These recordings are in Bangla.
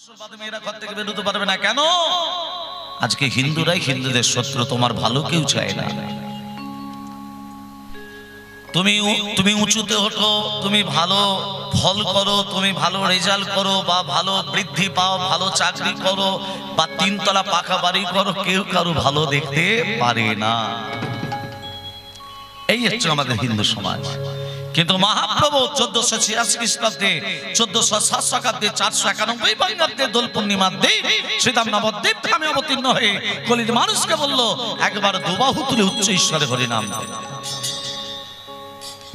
মেয়েরা ঘর থেকে বেরোতে পারবে না কেন? আজকে হিন্দুরাই হিন্দুদের শত্রু, তোমার ভালো কেউ চায় না। তুমি উঁচুতে ওঠো, তুমি ভালো ফল করো, তুমি ভালো রেজাল্ট করো, বা ভালো বৃদ্ধি পাও, ভালো চাকরি করো, বা তিনতলা পাকা বাড়ি করো, কেউ কারো ভালো দেখতে পারে না। এই হচ্ছে আমাদের হিন্দু সমাজ। কিন্তু মহাপ্রভু 1486 খ্রিস্টাব্দে 1407 শতাব্দে 491 বঙ্গাব্দে দোল পূর্ণিমার দিন শ্রীধাম নবদ্বীপ ধামে অবতীর্ণ হয়ে কলির মানুষকে বলল, একবার দুবাহু তুলে উচ্চ ঈশ্বরে হরিনাম।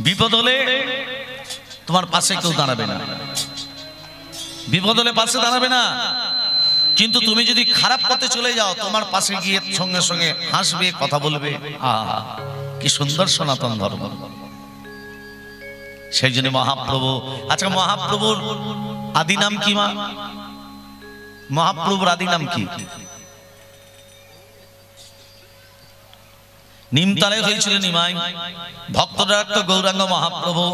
বিপদ হলে তোমার পাশে কেউ দাঁড়াবে না, বিপদ হলে পাশে দাঁড়াবে না, কিন্তু তুমি যদি খারাপ পথে চলে যাও তোমার পাশে গিয়ে সঙ্গে সঙ্গে হাসবে, কথা বলবে। কি সুন্দর সনাতন ধর্ম। সেই জন্য মহাপ্রভু, আচ্ছা মহাপ্রভুর আদি নাম কি মা? মহাপ্রভুর আদি নাম কি? নিমতলায় হয়েছিল নিমাই, ভক্তরা তো গৌরাঙ্গ মহাপ্রভু,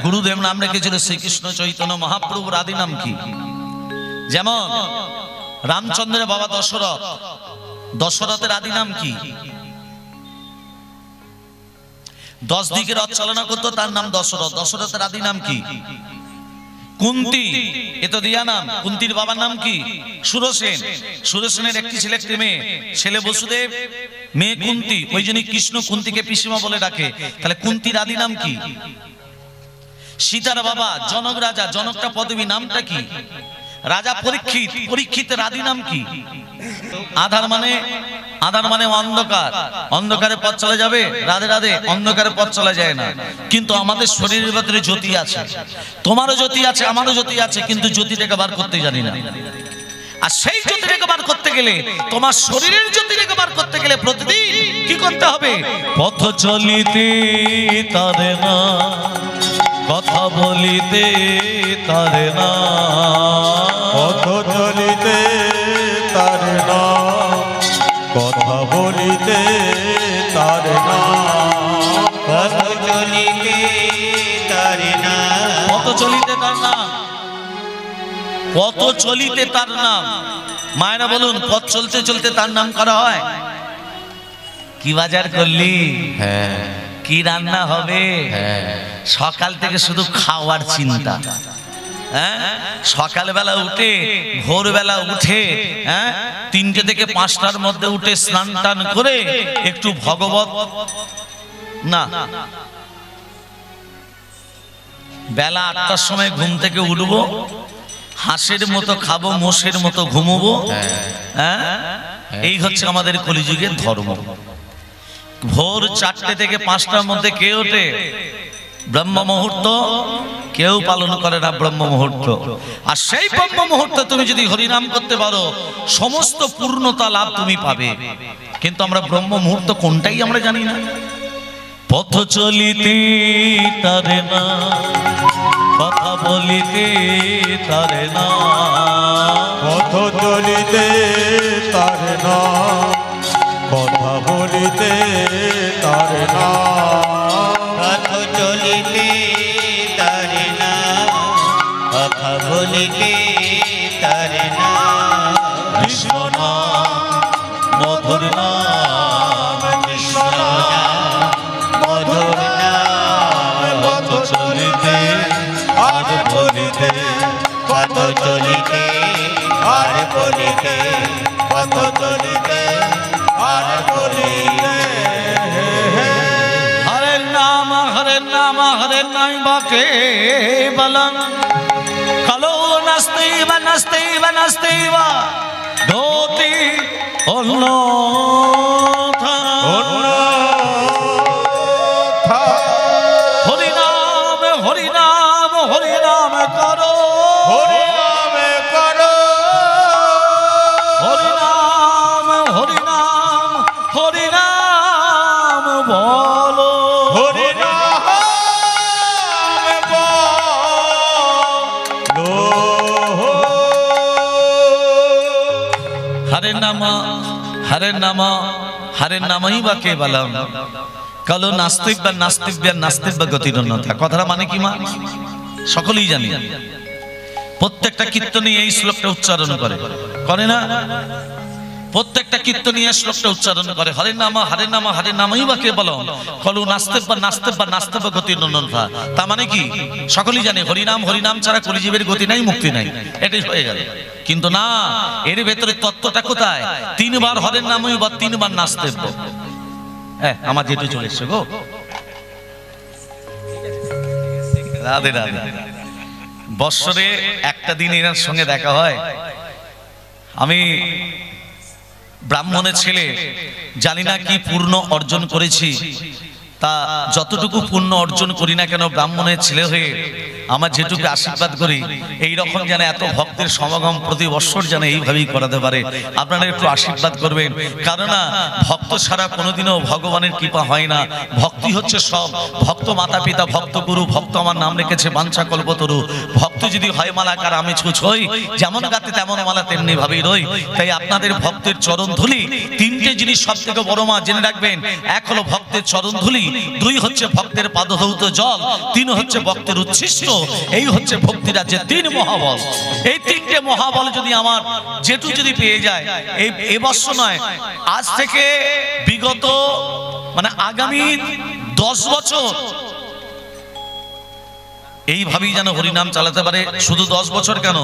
গুরুদেব নাম রেখেছিল শ্রীকৃষ্ণ চৈতন্য। মহাপ্রভুর আদি নাম কি? যেমন রামচন্দ্রের বাবা দশরথ, দশরথের আদি নাম কি? 10 দিকে রথ চালনা করতো, তার নাম দশরথ। দশরথের আদি নাম কি? কুন্তি, এ তো দিয়া নাম। কুন্তির বাবার নাম কি? সুরসেন। সুরসেনের একটি ছেলে একটি মেয়ে, ছেলে বসুদেব, মেয়ে কুন্তি। ওই জন্য কৃষ্ণ কুন্তিকে পিসিমা বলে ডাকে। তাহলে কুন্তির আদি নাম কি? সীতার বাবা জনক রাজা, জনকটা পদবী, নামটা কি? রাজা পরীক্ষিত, পরীক্ষিতের আদি নাম কি? আধার মানে, আধার মানে অন্ধকার, অন্ধকারে পথ চলে যাবে। রাধে রাধে, অন্ধকারে পথ চলা যায় না। কিন্তু আমাদের শরীরের ভিতরে জ্যোতি আছে, তোমারও জ্যোতি আছে, আমারও জ্যোতি আছে, কিন্তু জ্যোতিটাকে বার করতে জানি না। আর সেই জ্যোতিটাকে বার করতে গেলে, তোমার শরীরের জ্যোতিটাকে বার করতে গেলে প্রতিদিন কি করতে হবে? পথ চলিতে তারে না, কথা বলিতে তারে না, পথ চলিতে তারে না, কথা বলিতে তারে না, পথ চলিতে তারে না, পথ চলিতে তার নাম, পথ চলিতে তার নাম। মায়েরা বলুন, পথ চলতে চলতে তার নাম করা হয়? কি বাজার করলি? হ্যাঁ। কি রান্না হবে? হ্যাঁ। সকাল থেকে শুধু খাওয়ার চিন্তা। সকালবেলা উঠে, ভোরবেলা উঠে, 3টে থেকে 5টার মধ্যে উঠে স্নান টান করে একটু ভগবত না, বেলা 8টার সময় ঘুম থেকে উঠবো, হাঁসের মতো খাবো, মোষের মতো ঘুমবো। এই হচ্ছে আমাদের কলিযুগের ধর্ম। ভোর 4টে থেকে 5টার মধ্যে কে ওঠে? ব্রহ্ম মুহূর্ত কেউ পালন করে না, ব্রহ্ম মুহূর্ত। আর সেই ব্রহ্ম মুহূর্তে তুমি যদি হরিনাম করতে পারো, সমস্ত পূর্ণতা লাভ তুমি পাবে। কিন্তু আমরা ব্রহ্ম মুহূর্ত কোনটাই আমরা জানি না। পথ চলিতে তারে না, কথা বলিতে তারে না, পথ চলিতে তারে না, কথা বলিতে তারে না, পথ চলিতে তারে না, কথা বলিতে তারে না। কৃষ্ণ নাম মধুর নাম, কৃষ্ণ নাম মধুর নাম, পথ চলিতে আর বলিতে, পথ চলিতে আর বলিতে, পথ চলিতে আর বলিতে। হরে নাম হরে নাম বাকে বলং কলো নাস্তিব নাস্তিব নাস্তিব ধোতি অন্য হরিনাম হরিনাম হরিনাম করো, হরিনাম করো, হরিনাম হরিনাম হরিনাম বলো, হরিনাম বলো। হরে নাম হরে নামই বা কেবলম কালো নাস্তিক বা নাস্তিক বা নাস্তিক বা গতিরন্যতা। কথাটা মানে কি মা? সকলেই জানি। প্রত্যেকটা কীর্তনী এই শ্লোকটা উচ্চারণ করে, করে না? প্রত্যেকটা কীর্তনী এই শ্লোকটা উচ্চারণ করে, হরে নাম হরে নাম হরে নামই বা কে বলো কলু নাস্তে বা গতি নন্দনফা। তার মানে কি সকলেই জানে হরিনাম ছাড়া কলিজীবের গতি নাই, মুক্তি নাই, এটাই হয়ে গেল। কিন্তু না, এর ভেতরে তত্ত্বটা কোথায়? 3 বার হরের নামই বা 3 বার নাস্তে। হ্যাঁ, আমার যেটু চলে এসছে গো, রাধে রাধে। বৎসরে একটা দিন এনার সঙ্গে দেখা হয়। আমি ব্রাহ্মণের ছেলে, জানি না কি পূর্ণ অর্জন করেছি, তা যতটুকু পূর্ণ অর্জন করি না কেন ব্রাহ্মণের ছেলে হয়ে আমার যেটুকু আশীর্বাদ করি, এই রকম যেন এত ভক্তের সমাগম প্রতি বৎসর যেন এইভাবেই করাতে পারে। আপনারা একটু আশীর্বাদ করবেন, কারণ ভক্ত ছাড়া কোনোদিনও ভগবানের কৃপা হয় না। ভক্তি হচ্ছে সব। ভক্ত মাতা পিতা, ভক্ত গুরু, ভক্ত আমার নাম রেখেছে বাঞ্ছা কল্পতরু। ভক্ত যদি হয় মালাকার আমি ছুঁচ হই, যেমন গাতে তেমন মালা তেমনি ভাবেই রই। তাই আপনাদের ভক্তের চরণ ধুলি, 3টে জিনিস সব থেকে বড় মা জেনে রাখবেন। 1 হলো ভক্তের চরণ ধুলি, 2 হচ্ছে ভক্তের পাদধৌত জল, 3 হচ্ছে ভক্তের উচ্ছিষ্ট। এই হচ্ছে ভক্তি রাজ্যের 3 মহাবল। এই 3টে মহাবল যদি আমার যেটু যদি পেয়ে যায়, এই বৎসর নয়, আজ থেকে বিগত মানে আগামী 10 বছর এইভাবেই যেন হরিনাম চালাতে পারে। শুধু 10 বছর কেন,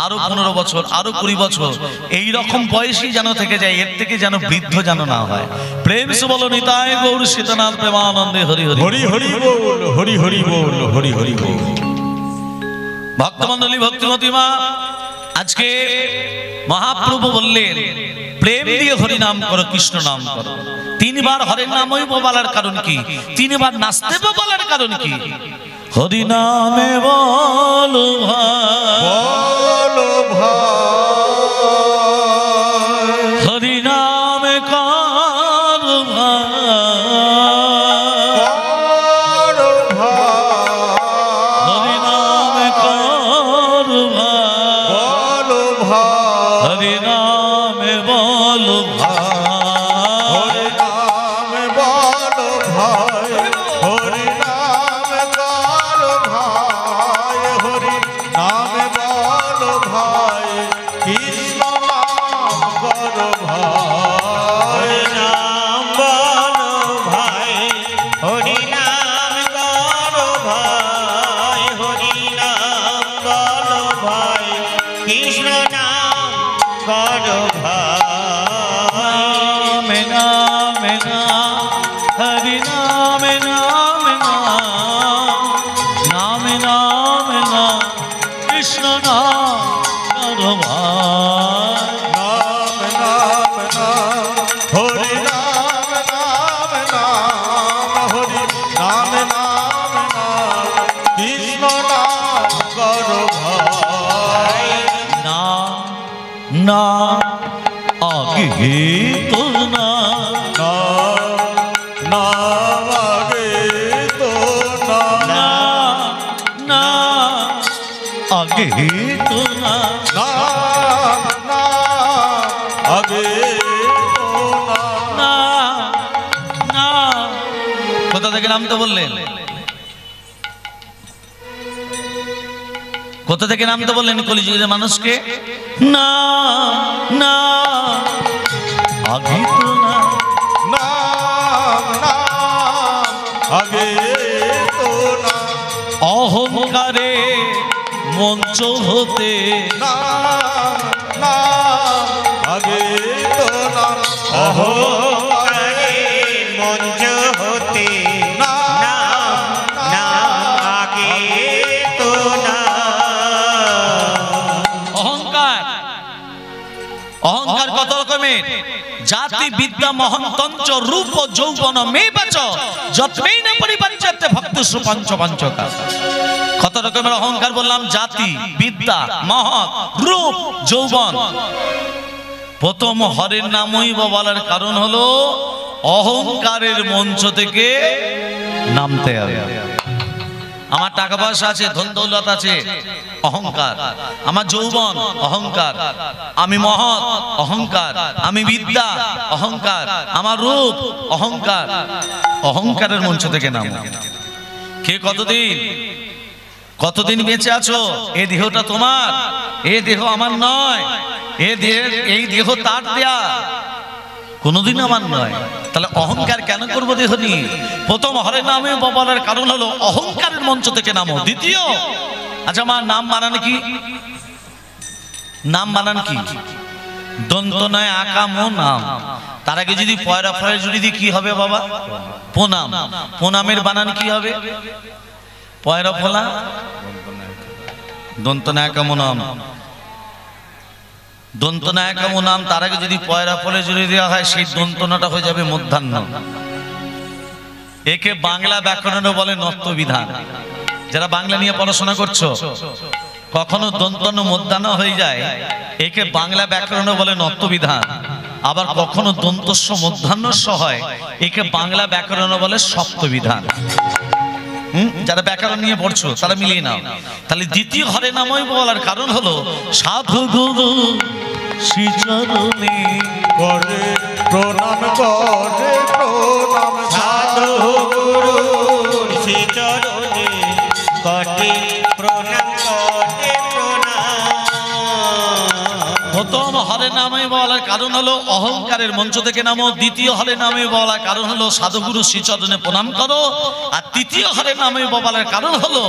আরো 15 বছর, আরো 20 বছর, এই রকম বয়সী যেন থেকে যায়, এর থেকে যেন বৃদ্ধ যেন না হয়। প্রেম সে বলো নিতাই গৌর সীতানাথ প্রেমানন্দে হরি হরি হরি হরি বল, হরি হরি বল, হরি হরি বল। ভক্তমণ্ডলী, ভক্তিমতী মা, আজকে মহাপ্রভু বললেন প্রেম দিয়ে হরি নাম করো, কৃষ্ণ নাম করো। 3 বার হরের নামই বলার কারণ কি? 3 বার নাস্তে বলার কারণ কি? হরি নামে বলো ভাই, বলো ভাই, হরি নামে কর ভাই, বলো ভাই, হরি নামে কর ভাই, বলো ভাই, হরি নামে বলো ভাই, হরি নাম বলো ভাই, হরি নাম বলো ভাই, হরি নাম বলো ভাই, কৃষ্ণ নাম করো ভাই, নাম বলো ভাই, হরি নাম করো ভাই, হরি নাম বলো ভাই, কৃষ্ণ নাম করো ভাই। নাম নাম হরি নাম নাম নাম নাম নাম কৃষ্ণ নাম করো ভাই। নাম নাম নাম হরি নাম নাম নাম, হরি নাম নাম নাম, কৃষ্ণ নাম করো ভাই, নাম নাম আগে তো নাম, নাম নাম আগে তো নাম, নাম আগে তো নাম, নাম নাম আগে তো নাম, নাম। কোথা থেকে নাম তো বললেন? কোথা থেকে নাম তো বললেন কলিযুগের মানুষকে? না না আগে তো না, নাম নাম আগে তো নাম, অহংকারে মঞ্চ হতে, নাম নাম আগে তো নাম, অহংকারে মঞ্চ হতে, নাম নাম আগে তো নাম। অহংকার, অহংকার কত রকমের? জাতি বিদ্যা মহন্তঞ্চ রূপ যৌবন মে বাচ যতমেই না পরিপাঞ্চতে ভক্ত সুপঞ্চ পঞ্চকা। কত রকমের অহংকার বললাম? জাতি বিদ্যা মহৎ রূপ যৌবন। প্রথম হরের নামই বলার কারণ হলো অহংকারের মঞ্চ থেকে নামতে হবে। আমার টাকা পয়সা আছে, ধন দৌলত আছে, অহংকার। আমার যৌবন, অহংকার। আমি মহৎ, অহংকার। আমি বিদ্যা, অহংকার। আমার রূপ, অহংকার। অহংকারের মঞ্চ থেকে নাম। কে কতদিন কতদিন বেঁচে আছো? এই দেহটা তোমার, এই দেহ আমার নয়, এই দেহ তার দেয়া, কোনোদিন আমার নয়। তাহলে অহংকার কেন করবো দেহ নিয়ে? প্রথম হরে নামে বলার কারণ হলো অহংকারের মঞ্চ থেকে নামো। দ্বিতীয়, আচ্ছা মা নাম বানান কি? নাম বানান কি? দন্ত নয় আকা মো নাম। তার আগে যদি পয়রা ফয়রা জুড়ি দিই কি হবে বাবা? প্রণাম। প্রণামের বানান কি হবে? পয়রা ফলা দন্ত নয় আকা মো নাম, দন্ত নায়কা নাম। তার আগে যদি পয়রা ফলে জুড়ে দেওয়া হয় সেই দন্তনাটা হয়ে যাবে মধ্যাহ্ন। একে বাংলা ব্যাকরণে বলে নত্ব বিধান। যারা বাংলা নিয়ে পড়াশোনা করছো, কখনো দন্তন মধ্যাহ্ন হয়ে যায়, একে বাংলা ব্যাকরণে বলে নত্ব বিধান। আবার কখনো দন্তস্ব মধ্যাহ্নস্ব হয়, একে বাংলা ব্যাকরণে বলে সপ্ত বিধান। যারা ব্যাকরণ নিয়ে পড়ছো তারা মিলিয়ে নাও। তাহলে দ্বিতীয় হরে নামই বলার কারণ হলো সাধু গুরু শ্রীচরণে করে প্রণাম, করে প্রণাম, সাধু গুরু শ্রীচরণে কোটি প্রণাম, কোটি প্রণাম। প্রথম হরে নামে বলার কারণ হলো অহংকারের মঞ্চ থেকে নামো। দ্বিতীয় হরে নামে বলার কারণ হলো সাধুগুরু শ্রীচরণে প্রণাম করো। আর তৃতীয় হরে নামে বলার কারণ হলো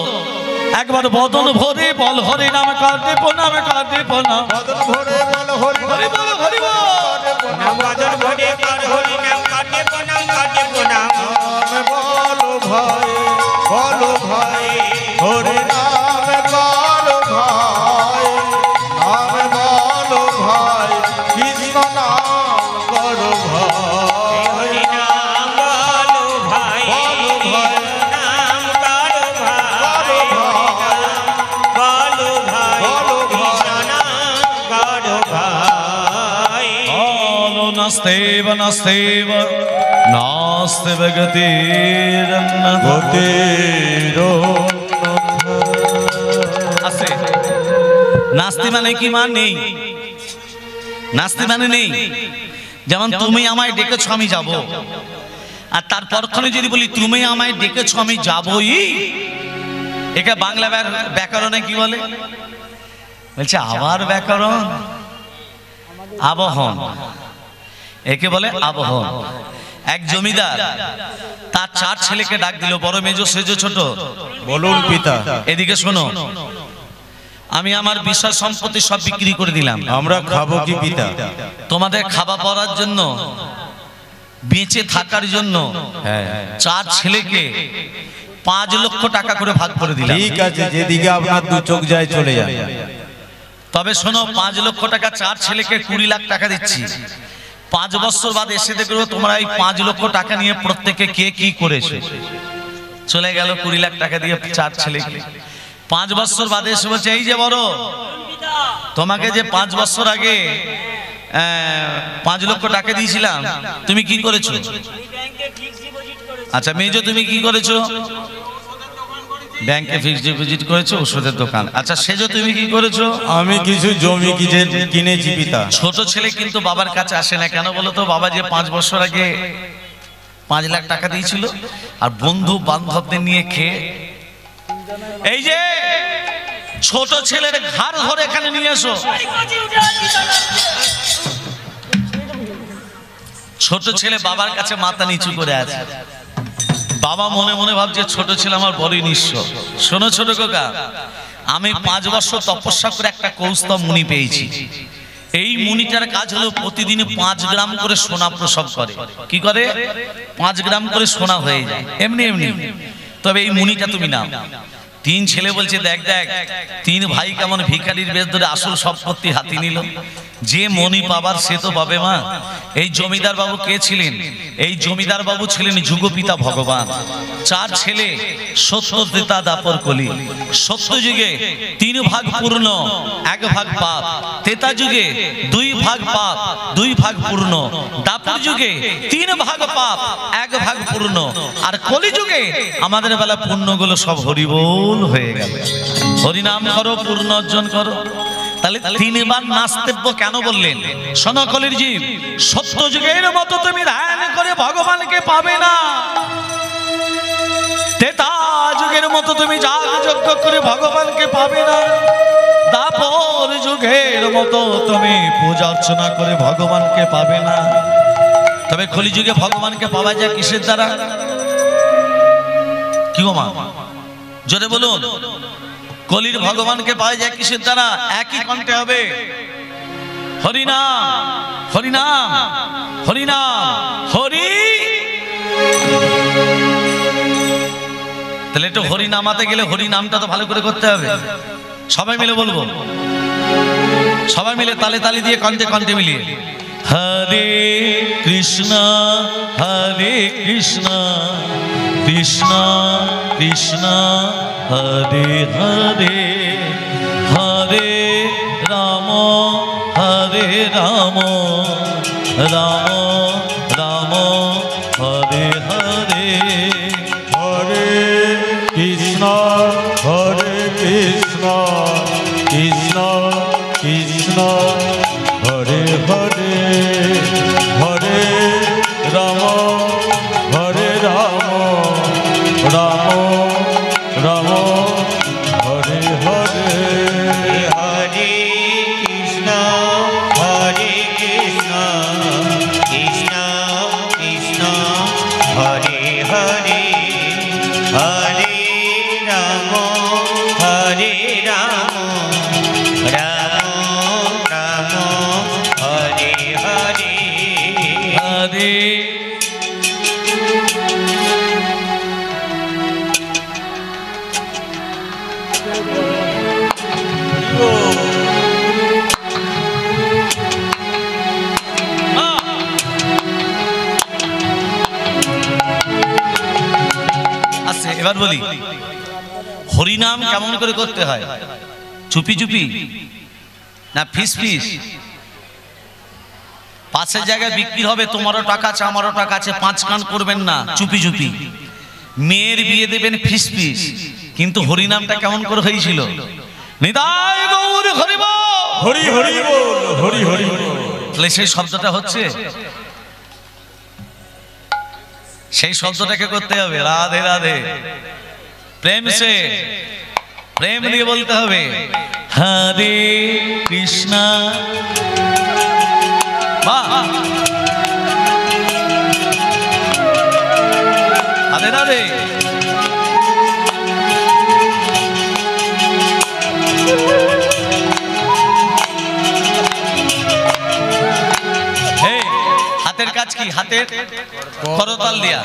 একবার বদন ভরে বল হরে নাম কাটে প্রণাম, কাটে প্রণাম, বদন ভরে বল হরি হরি বল, হরি বল। নাম বাদন ভরে কর হরি নাম, কাটে প্রণাম, কাটে প্রণাম। নাম বলো ভাই, বলো ভাই, হরি নাম বলো ভাই, নাম বলো ভাই, কৃষ্ণ নাম করো ভাই। হরি নাম বলো ভাই, বলো ভাই, নাম করো ভাই, বলো ভাই, বলো ভাই, বলো ভাই। কৃষ্ণ নাম করো ভাই। বলো নাস্তেব নাস্তেব নাস্তেব গতিরন্নথ। আছে নাস্তি মানে কি? মান নেই। নাস্তি মানে নেই। যেমন তুমি আমায় ডেকেছো আমি যাব, আর তারপরক্ষণে যদি বলি তুমি আমায় ডেকেছো আমি যাবই, একে বাংলা ব্যাকরণে কি বলে? বলছে আবার ব্যাকরণ, আবহন। একে বলে আবহন। এক জমিদার তার 4 ছেলেকে ডাক দিল, বড়, মেজো, সেজো, ছোট। বলুন পিতা, এদিকে শোনো, আমি আমার বিষয় সম্পত্তি সব বিক্রি করে দিলাম, আমরা খাবো কি পিতা? তোমাদের খাওয়া পড়ার জন্য, বেঁচে থাকার জন্য 4 ছেলেকে 5 লক্ষ টাকা করে ভাগ করে দিলাম। ঠিক আছে, যেদিকে আপনার দু চোখ যায় চলে যায়। তবে শোনো, 5 লক্ষ টাকা 4 ছেলেকে 20 লাখ টাকা দিচ্ছি। 5 বছর বাদ এসে দেখো তোমরা এই 5 লক্ষ টাকা নিয়ে প্রত্যেকে কে কি করেছে। চলে গেল 20 লাখ টাকা দিয়ে 4 ছেলেকে। 5 বছর বাদে এসে বলছে, এই যে বড়, তোমাকে যে 5 বছর আগে 5 লক্ষ টাকা দিয়েছিলাম, তুমি কি করেছো? আচ্ছা মেজো, তুমি কি করেছো? ব্যাংকে ফিক্সড ডিপোজিট করেছো, ওষুধের দোকান। আচ্ছা সেজো, তুমি কি করেছো? আমি কিছু জমি কিনেছি পিতা। ছোট ছেলে কিন্তু বাবার কাছে আসে না, কেন বলো তো? বাবা যে 5 বছর আগে 5 লাখ টাকা দিয়েছিল, আর বন্ধু বান্ধবদের নিয়ে খেয়ে, এই যে ছোট ছেলের ঘাড় ধরে এখানে নিয়ে এসো। ছোট ছেলে বাবার কাছে মাথা নিচু করে আছে। বাবা মনে মনে ভাবছে ছোট ছেলে আমার বড়ই নিঃস্ব। শোনো ছোট কোকা, আমি 5 বছর তপস্যা করে একটা কৌস্তব মুনি পেয়েছি। এই মুনিটার কাজ হলো প্রতিদিন 5 গ্রাম করে সোনা প্রসব করে। কি করে? 5 গ্রাম করে সোনা হয়ে যায় এমনি এমনি। তবে এই মুনিটা তুমি নাও। 3 ছেলে বলছে, দেখ দেখ 3 ভাই কেমন ভিখারির বেশ ধরে আসল সম্পত্তি হাতি নিল। যে মনি পাবার সে তো পাবে মা। এই জমিদার বাবু কে ছিলেন? এই জমিদার বাবু ছিলেন যুগপিতা ভগবান। 4 ছেলে, সত্য ত্রেতা দাপর কলি। সত্য যুগে 3 ভাগ পূর্ণ, 1 ভাগ পাপ। ত্রেতা যুগে 2 ভাগ পাপ, 2 ভাগ পূর্ণ। দাপর যুগে 3 ভাগ পাপ, 1 ভাগ পূর্ণ। আর কলি যুগে আমাদের বেলা পূর্ণগুলো সব হরিবোল হয়ে গেল। হরিনাম করো, পূর্ণ অর্জন করো। তাহলে 3 বার নাস্তেব্য কেন বললেন? শোনো কলির জীব, সত্য যুগের মতো তুমি ধ্যান করে ভগবানকে পাবে না। তেতা যুগের মতো তুমি যাগ যজ্ঞ করে ভগবানকে পাবে না, দাপর যুগের মতো তুমি পূজা অর্চনা করে ভগবানকে পাবে না। তবে কলিযুগে ভগবানকে পাওয়া যায় কিসের দ্বারা? কি গো মা, জোরে বলুন। কলির ভগবানকে পাওয়া যায় কিসের দ্বারা? একই কণ্ঠে হবে, হরিনাম হরিনাম হরিনাম হরি। তাহলে একটু হরি নামাতে গেলে হরি নামটা তো ভালো করে করতে হবে। সবাই মিলে বলবো, সবাই মিলে তালে তালি দিয়ে কণ্ঠে কণ্ঠে মিলিয়ে, হরে কৃষ্ণ হরে কৃষ্ণ কৃষ্ণ কৃষ্ণ হরে হরে, হরে রাম হরে রাম রাম রাম হরে হরে, হরে কৃষ্ণ কৃষ্ণ কৃষ্ণ হরে হরে, হরে রাম রাম রাম হরে হরে। হরে কৃষ্ণ কৃষ্ণ কৃষ্ণ হরে হরে, হরে রাম রাম রাম হরে হরে। হরে আচ্ছা, এবার বলি হরিনাম কেমন করে করতে হয়? চুপি চুপি না ফিস ফিস? পাশের জায়গায় বিক্রি হবে, তোমারও টাকা আছে আমারও টাকা আছে, 5 কান করবেন না, চুপি চুপি। মেয়ের বিয়ে দেবেন ফিস ফিস। কিন্তু হরিনামটা কেমন করে হয়েছিল? নিতাই গৌর হরি বল, হরি হরি বল, হরি হরি বল। তাহলে সেই শব্দটা হচ্ছে, সেই শব্দটাকে করতে হবে রাধে রাধে, প্রেম সে, প্রেম দিয়ে বলতে হবে হরে কৃষ্ণ। বাহ, রাধে রাধে। হাতের কাজ কি? হাতের করতাল দিয়া।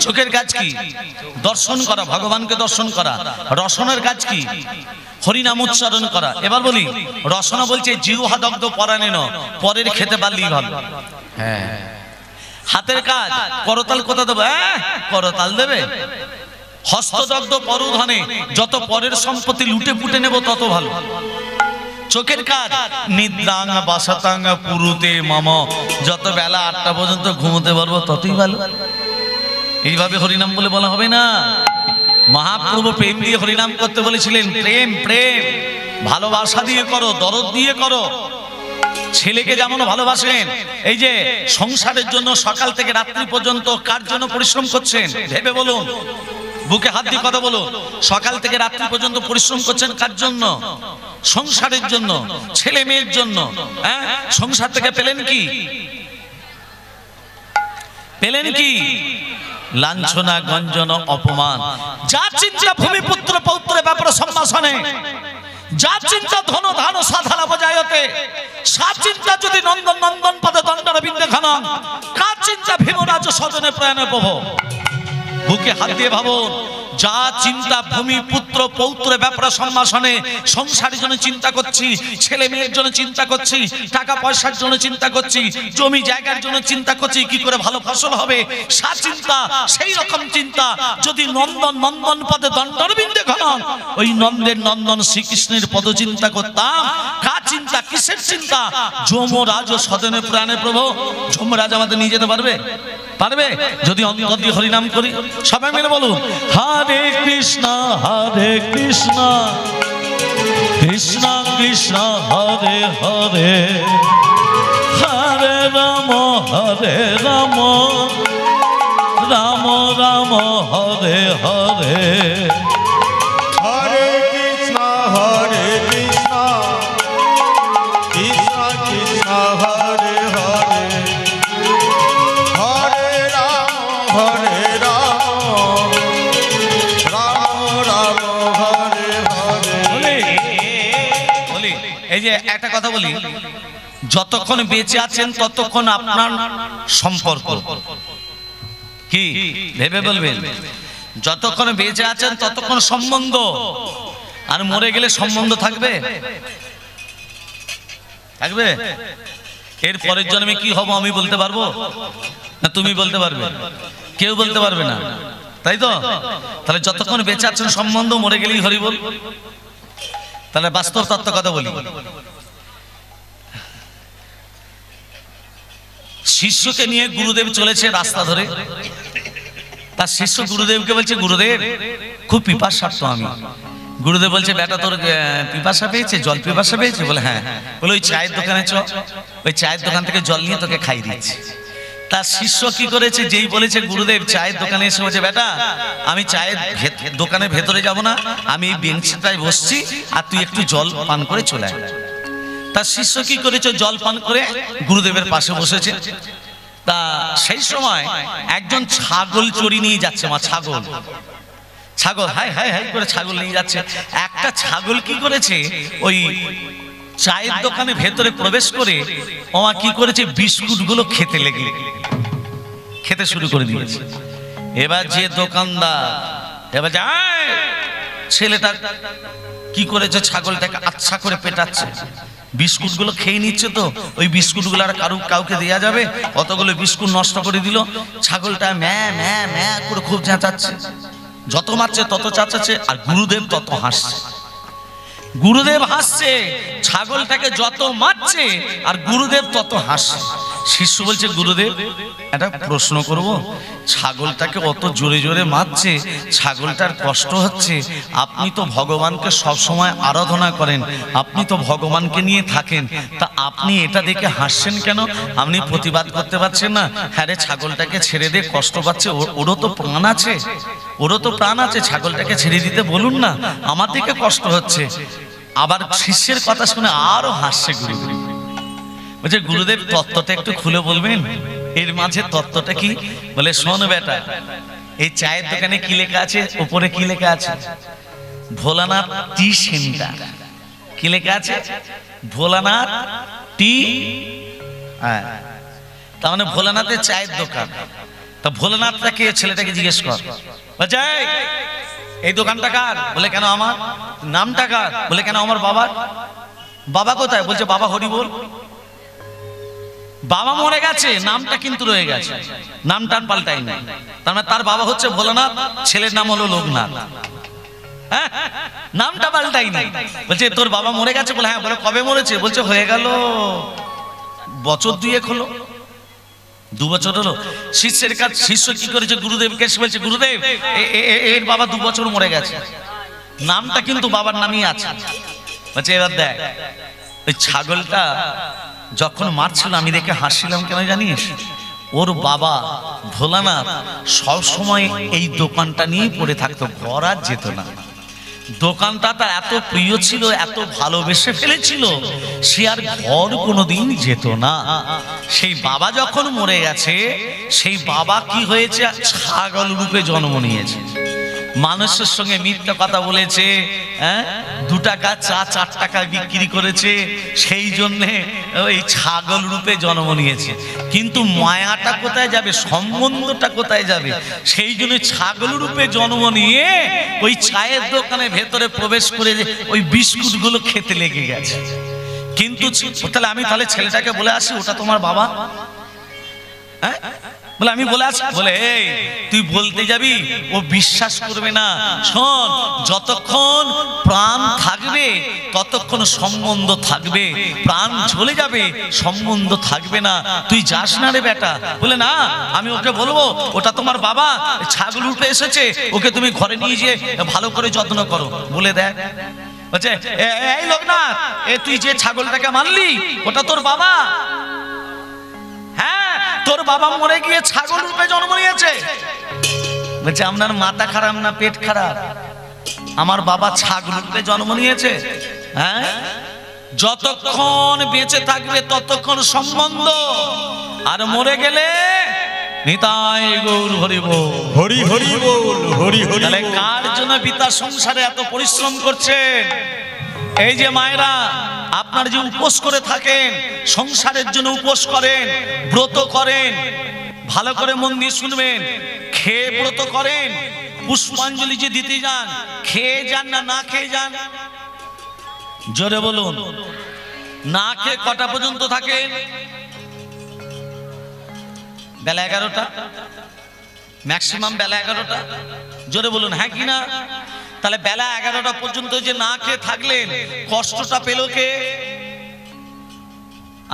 চোখের কাজ কি? দর্শন করা, ভগবানকে দর্শন করা। রসনের কাজ কি? হরিনাম উচ্চারণ করা। এবার বলি, রসনা বলছে জিহ্বা দগ্ধ পরাণেন, পরের খেতে পারলেই ভালো। হ্যাঁ, হাতের কাজ করতাল কোথা দেবে? করতাল দেবে। হস্তদগ্ধ পরধনে, যত পরের সম্পত্তি লুটে পুটে নেব তত ভালো। চোখের কাজ নিদ্রাং বাসাতাং পুরুতে মম, যত বেলা 8টা পর্যন্ত ঘুমোতে পারবো ততই ভালো। এইভাবে হরিনাম বলে বলা হবে না। মহাপ্রভু প্রেম দিয়ে হরিনাম করতে বলেছিলেন। প্রেম, প্রেম ভালোবাসা দিয়ে করো, দরদ দিয়ে করো। ছেলেকে যেমন ভালোবাসেন, এই যে সংসারের জন্য সকাল থেকে রাত্রি পর্যন্ত কার জন্য পরিশ্রম করছেন ভেবে বলুন, বুকে হাত দিয়ে কথা বলুন। সকাল থেকে রাত্রি পর্যন্ত পরিশ্রম করছেন কার জন্য? সংসারের জন্য, ছেলে মেয়ের জন্য। হ্যাঁ, সংসার থেকে পেলেন কি? পেলেন কি? লাঞ্ছনা, গঞ্জন, অপমান। যা চিন্তা ভূমিপুত্র পৌত্রের ব্যাপারে সম্ভাষণে, যা চিন্তা ধন ধান সাধালা বজায়তে, সা চিন্তা যদি নন্দন নন্দন পদে দণ্ডর বিন্দে খানন, কার চিন্তা ভীমরাজ সদনে প্রয়াণে প্রভ। বুকে হাত দিয়ে ভাবুন, যা চিন্তা ভূমি পুত্র পৌত্রের ব্যাপারে সম্ভাষণে, সংসারের জন্য চিন্তা করছি, ছেলে মেয়ের জন্য চিন্তা করছি, টাকা পয়সার জন্য চিন্তা করছি, জমি জায়গার জন্য চিন্তা করছি, কি করে ভালো ফসল হবে, সা চিন্তা। সেই রকম চিন্তা যদি নন্দন নন্দন পদে দণ্ডর বিন্দে ঘনন, ওই নন্দের নন্দন শ্রীকৃষ্ণের পদ চিন্তা করতাম। কার চিন্তা? কিসের চিন্তা? যমরাজ সদনে প্রাণে প্রভু। যমরাজ আমাদের নিয়ে যেতে পারবে? পারবে যদি অন্তর দিয়ে হরিনাম করি। সবাই মিলে বলুন, হরে কৃষ্ণ কৃষ্ণ কৃষ্ণ হরে হরে, হরে রাম রাম রাম হরে হরে হরে কৃষ্ণ কৃষ্ণ কৃষ্ণ হরে হরে হরে রাম রাম রাম হরে হরে। বলি এই যে একটা কথা বলি, যতক্ষণ বেঁচে আছেন ততক্ষণ আপনার সম্পর্ক কি ভেবে বলবেন, যতক্ষণ বেঁচে আছেন ততক্ষণ সম্বন্ধ, আর মরে গেলে সম্বন্ধ থাকবে থাকবে? এর পরের জন্মে কি হব আমি বলতে পারবো না? তুমি বলতে পারবে? কেউ বলতে পারবে না, তাই তো? তাহলে যতক্ষণ বেঁচে আছেন সম্বন্ধ, মরে গেলেই হরি বল। তাহলে বাস্তব তত্ত্ব কথা বলি, শিষ্যকে নিয়ে গুরুদেব চলেছে রাস্তা ধরে, তার শিষ্য গুরুদেবকে বলছে, গুরুদেব খুব পিপাসার্থ আমি। গুরুদেব বলছে, বেটা তোর পিপাসা পেয়েছে, জল পিপাসা পেয়েছে? বলে হ্যাঁ। বলে ওই চায়ের দোকানে চ, ওই চায়ের দোকান থেকে জল নিয়ে তোকে খাই দিচ্ছি। তার শিষ্য কি করেছে, যেই বলেছে গুরুদেব চায়ের দোকানে এসে বলছে, বেটা আমি চায়ের দোকানের ভেতরে যাব না, আমি এই বেঞ্চটায় বসছি, আর তুই একটু জল পান করে চলে আয়। তার শিষ্য কি করেছে, জল পান করে গুরুদেবের পাশে বসেছে। তা সেই সময় একজন ছাগল চড়ি নিয়ে যাচ্ছে, মা ছাগল হাই হাই হাই করে ছাগল নিয়ে যাচ্ছে। একটা ছাগল কি করেছে, ওই চায়ের দোকানে ভেতরে প্রবেশ করে ওমা কি করেছে, বিস্কুট গুলো খেতে শুরু করে দিয়েছে। এবার যে দোকানদার এবার যায়, ছেলেটা কি করেছে, ছাগলটাকে আচ্ছা করে পেটাচ্ছে, বিস্কুট গুলো খেয়ে নিচ্ছে। তো ওই বিস্কুট গুলো আর কাউকে দেয়া যাবে? অতগুলো বিস্কুট নষ্ট করে দিল। ছাগলটা ম্যা ম্যা ম্যা করে খুব চেঁচাচ্ছে, যত মারছে তত চেঁচাচ্ছে, আর গুরুদেব তত হাসছে। গুরুদেব হাসছে, ছাগলটাকে যত মারছে আর গুরুদেব তত হাসছে। শিষ্য বলছে, গুরুদেব একটা প্রশ্ন করব, ছাগলটাকে অত জোরে জোরে মারছে, ছাগলটার কষ্ট হচ্ছে, আপনি তো ভগবানকে সব সময় আরাধনা করেন, আপনি তো ভগবানকে নিয়ে থাকেন, তা আপনি এটা দেখে হাসছেন কেন? আপনি প্রতিবাদ করতে পারছেন না? হ্যাঁ রে, ছাগলটাকে ছেড়ে দিয়ে কষ্ট পাচ্ছে, ওরও তো প্রাণ আছে, ছাগলটাকে ছেড়ে দিতে বলুন না, আমার দিকে কষ্ট হচ্ছে। আবার শিষ্যের কথা শুনে আরো হাসছে গুরুদেব। বলছে, গুরুদেব তত্ত্বটা একটু খুলে বলবেন, এর মাঝে তত্ত্বটা কি? বলে, শোন বেটা, এই চায়ের দোকানে কি লেখা আছে, উপরে কি লেখা আছে? ভোলানাথ টি সেন্টার। কি লেখা আছে? ভোলানাথ টি। তার মানে ভোলানাথের চায়ের দোকান। তা ভোলানাথটা কে? ছেলেটাকে জিজ্ঞেস কর। বলছে, এই দোকানটা কার? বলে, কেন আমার? নামটা কার? বলে, কেন আমার বাবার। বাবা কোথায়? বলছে, বাবা হরি বল। বাবা মরে গেছে, নামটা কিন্তু রয়ে গেছে, নামটা পাল্টাই নাই। তার মানে তার বাবা হচ্ছে ভোলানাথ, ছেলের নাম হলো লোকনাথ। হ্যাঁ, নামটা পাল্টাই নাই। বলছে, তোর বাবা মরে গেছে? বলে, হ্যাঁ। বলে, কবে মরেছে? বলছে, হয়ে গেল বছর 2 হলো, 2 বছর হলো। শিষ্যের কাছে শিষ্য কি করেছে, গুরুদেবকে এসে বলছে, গুরুদেব এর বাবা 2 বছর মরে গেছে, নামটা কিন্তু বাবার নামই আছে। বলছে, এবার দেখ, ওই ছাগলটা যখন মারছিল আমি দেখে হাসছিলাম কেন জানিস? ওর বাবা ভোলানাথ সব সময় এই দোকানটা নিয়ে পড়ে থাকতো, ঘর আর যেত না। দোকানটা তার এত প্রিয় ছিল, এত ভালোবেসে ফেলেছিল, সে আর ঘর কোনোদিন যেত না। সেই বাবা যখন মরে গেছে, সেই বাবা কি হয়েছে, ছাগল রূপে জন্ম নিয়েছে। মানুষের সঙ্গে মিথ্যা কথা বলেছে, 2 টাকা চা 4 টাকায় বিক্রি করেছে, সেই জন্যে ওই ছাগল রূপে জন্ম নিয়েছে। কিন্তু মায়াটা কোথায় যাবে, সম্বন্ধটা কোথায় যাবে? সেই জন্য ছাগল রূপে জন্ম নিয়ে ওই চায়ের দোকানে ভেতরে প্রবেশ করে ওই বিস্কুটগুলো খেতে লেগে গেছে। কিন্তু তাহলে আমি ছেলেটাকে বলে আসি, ওটা তোমার বাবা। হ্যাঁ, বলে, আমি বলে আসি। বলে, এই তুই বলতে যাবি, ও বিশ্বাস করবে না। শোন, যতক্ষণ প্রাণ থাকবে ততক্ষণ সম্বন্ধ থাকবে, প্রাণ চলে যাবে সম্বন্ধ থাকবে না। তুই যাস না রে বেটা। বলে, না, আমি ওকে বলবো, ওটা তোমার বাবা, ছাগল রূপে এসেছে, ওকে তুমি ঘরে নিয়ে গিয়ে ভালো করে যত্ন করো। বলে দেখ, বলছে, এই লোকনাথ, তুই যে ছাগলটাকে মারলি, ওটা তোর বাবা। হ্যাঁ, তোর বাবা মরে গিয়ে ছাগল রূপে জন্ম নিয়েছে। বলছে আপনার মাথা খারাপ না পেট খারাপ? আমার বাবা ছাগল রূপে জন্ম নিয়েছে। হ্যাঁ, যতক্ষণ বেঁচে থাকবে ততক্ষণ সম্বন্ধ, আর মরে গেলে নিতাই গৌর হরি বল, হরি হরি বল, হরি হরি তাহলে বল। কার জন্য পিতা সংসারে এত পরিশ্রম করছেন? এই যে মায়েরা, আপনার যে উপোস করে থাকেন, সংসারের জন্য উপোস করেন, ব্রত করেন, ভালো করে মন দিয়ে শুনবেন, খেয়ে ব্রত করেন, পুষ্পাঞ্জলি যে দিতে যান, খেয়ে যান না না খেয়ে যান? জোরে বলুন। না খেয়ে কটা পর্যন্ত থাকেন? বেলা 11টা, ম্যাক্সিমাম বেলা 11টা। জোরে বলুন হ্যাঁ কি না? তাহলে বেলা 11টা পর্যন্ত যে না খেয়ে থাকলেন, কষ্টটা পেল কে?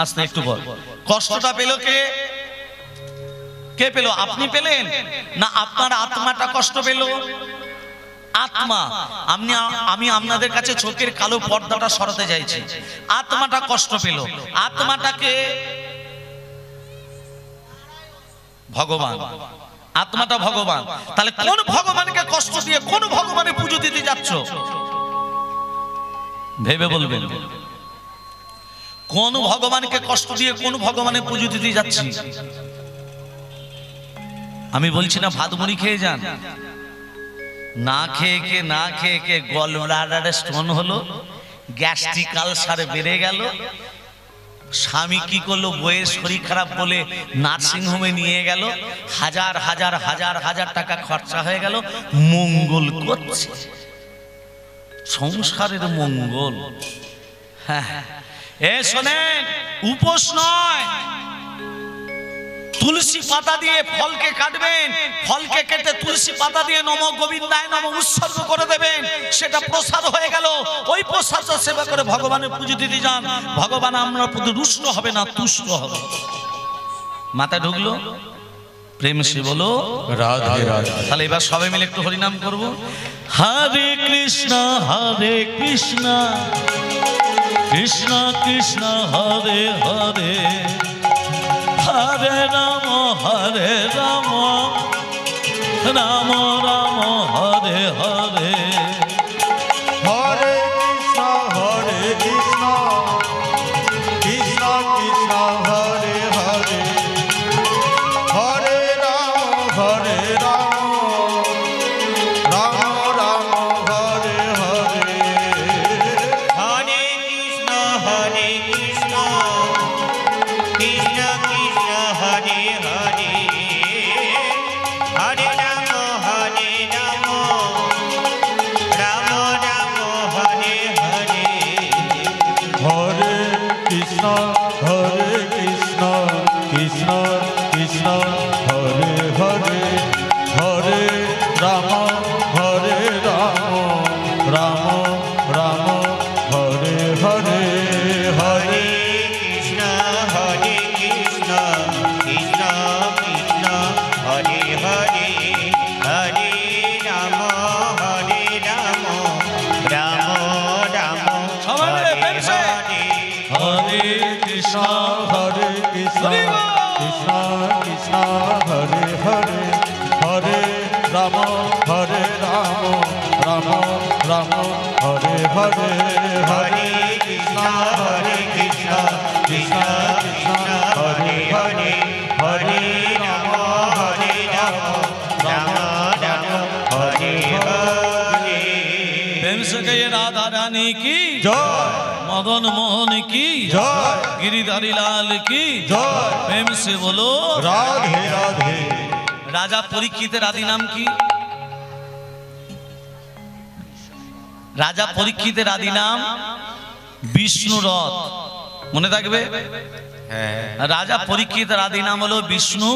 আসতে একটু বল, কষ্টটা পেল কে? কে পেল? আপনি পেলেন না আপনার আত্মাটা কষ্ট পেল? আত্মা। আমি আপনাদের কাছে চোখের কালো পর্দাটা সরাতে চাইছি। আত্মাটা কষ্ট পেল। আত্মাটাকে ভগবান, আত্মাটা ভগবান। তাহলে কোন ভগবানকে কষ্ট দিয়ে কোন ভগবানের পুজো দিতে যাচ্ছ? ভেবে বলবেন। কোন ভগবানকে কষ্ট দিয়ে কোন ভগবানের পুজো দিতে যাচ্ছি? আমি বলছি না ভাত মুড়ি খেয়ে যান। না খেয়ে কে গলব্লাডারে স্টোন হলো, গ্যাস্ট্রিক আলসার বেড়ে গেল, স্বামী কি করলো, বইয়ের শরীর খারাপ বলে নার্সিং হোমে নিয়ে গেল, হাজার হাজার হাজার হাজার টাকা খরচা হয়ে গেল, মঙ্গল করছে, সংসারের মঙ্গল। হ্যাঁ, এ শোনেন, উপোস নয়, তুলসী পাতা দিয়ে ফলকে কাটবেন, ফলকে কেটে তুলসী পাতা দিয়ে নমঃ গোবিন্দায় নমঃ উৎসর্গ করে দেবেন, সেটা প্রসাদ হয়ে গেল। ওই প্রসাদটা সেবা করে ভগবানের পুজো দিতে যান, ভগবান আপনার প্রতি রুষ্ট হবে না, তুষ্ট হবে। মাথায় ঢুকলো? প্রেম সে বলো রাধে রাধে। তাহলে এবার সবাই মিলে একটু হরিনাম করব। হরে কৃষ্ণ কৃষ্ণ কৃষ্ণ হরে হরে, হরে রাম রাম রাম হরে হরে। হরে কৃষ্ণ কৃষ্ণ কৃষ্ণ হরে হরে, হরে রাম রাম রাম হরে হরে। হরে কৃষ্ণ কৃষ্ণ কৃষ্ণ হরে হরে, হরে রাম রাম রাম হরে হরে। হরে কৃষ্ণ কৃষ্ণ কৃষ্ণ হরে হরে, হরে রাম রাম রাম হরে হরে। হরে কৃষ্ণ কৃষ্ণ কৃষ্ণ হরে হরে, হরে রাম রাম রাম সবাই মিলে হরে পেনছে। হরে। হরে কৃষ্ণ কৃষ্ণ কৃষ্ণ হরে হরে, হরে রাম রাম রাম হরে হরে। হরে কৃষ্ণ কৃষ্ণ কৃষ্ণ হরে হরে, হরে রাম রাম রাম হরে হরে। प्रेम से कहिए राधा रानी की জয় मदन मोहन की জয় गिरिधारी लाल की জয়। प्रेम से बोलो। রাধে রাধে। রাজা পরীক্ষিতের আদি নাম কি? রাজা পরীক্ষিতের আদি নাম বিষ্ণুরথ, মনে থাকবে? রাজা পরীক্ষিতের আদি নাম হলো বিষ্ণু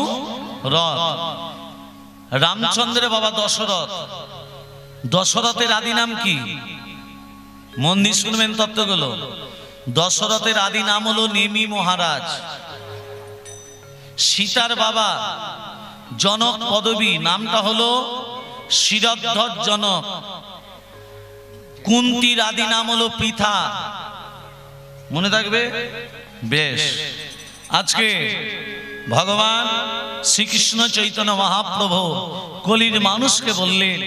রথ। রামচন্দ্রের বাবা দশরথ, দশরথের আদি নাম কি? মন দিয়ে শুনবেন তত্ত্বগুলো। দশরথের আদি নাম হলো নেমি মহারাজ। সীতার বাবা জনক পদবী, নামটা হলো শিরধ্বজ জনক। কুন্তির আদি নাম হলো পৃথা, মনে থাকবে? বেশ, আজকে ভগবান শ্রীকৃষ্ণ চৈতন্য মহাপ্রভু কলির মানুষকে বললেন,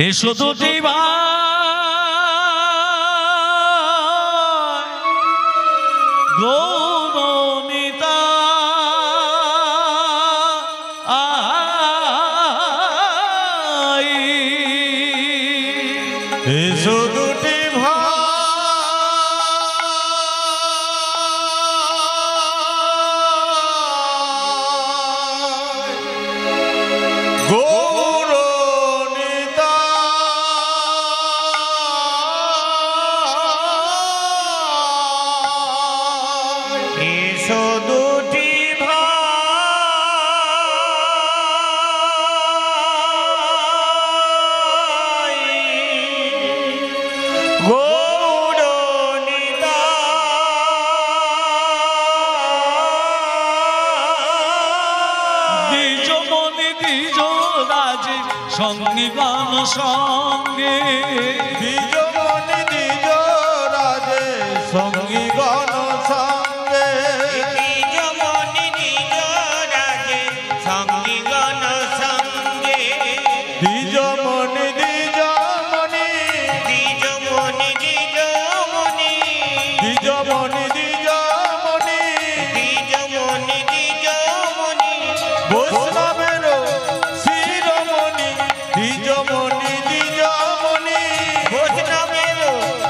এসো দুটি ভাই গৌরনিতা এসো দুটি ভাই গৌরনিতা এসো দুটি ভাই গৌরনিতা দ্বিজ মনি দ্বিজ রাজে সঙ্গী গান সঙ্গে দ্বিজমণি দ্বিজ রাজে সঙ্গী গণ সঙ্গে দ্বিজমণি দ্বিজ রাজে সঙ্গীগণ সঙ্গে দ্বিজমণি দ্বিজমণি দ্বিজমণি দ্বিজমণি দ্বিজমণি দ্বিজমণি দ্বিজমণি দ্বিজমণি বৈষ্ণবের শিরোমণি দ্বিজমণি দ্বিজমণি বৈষ্ণবের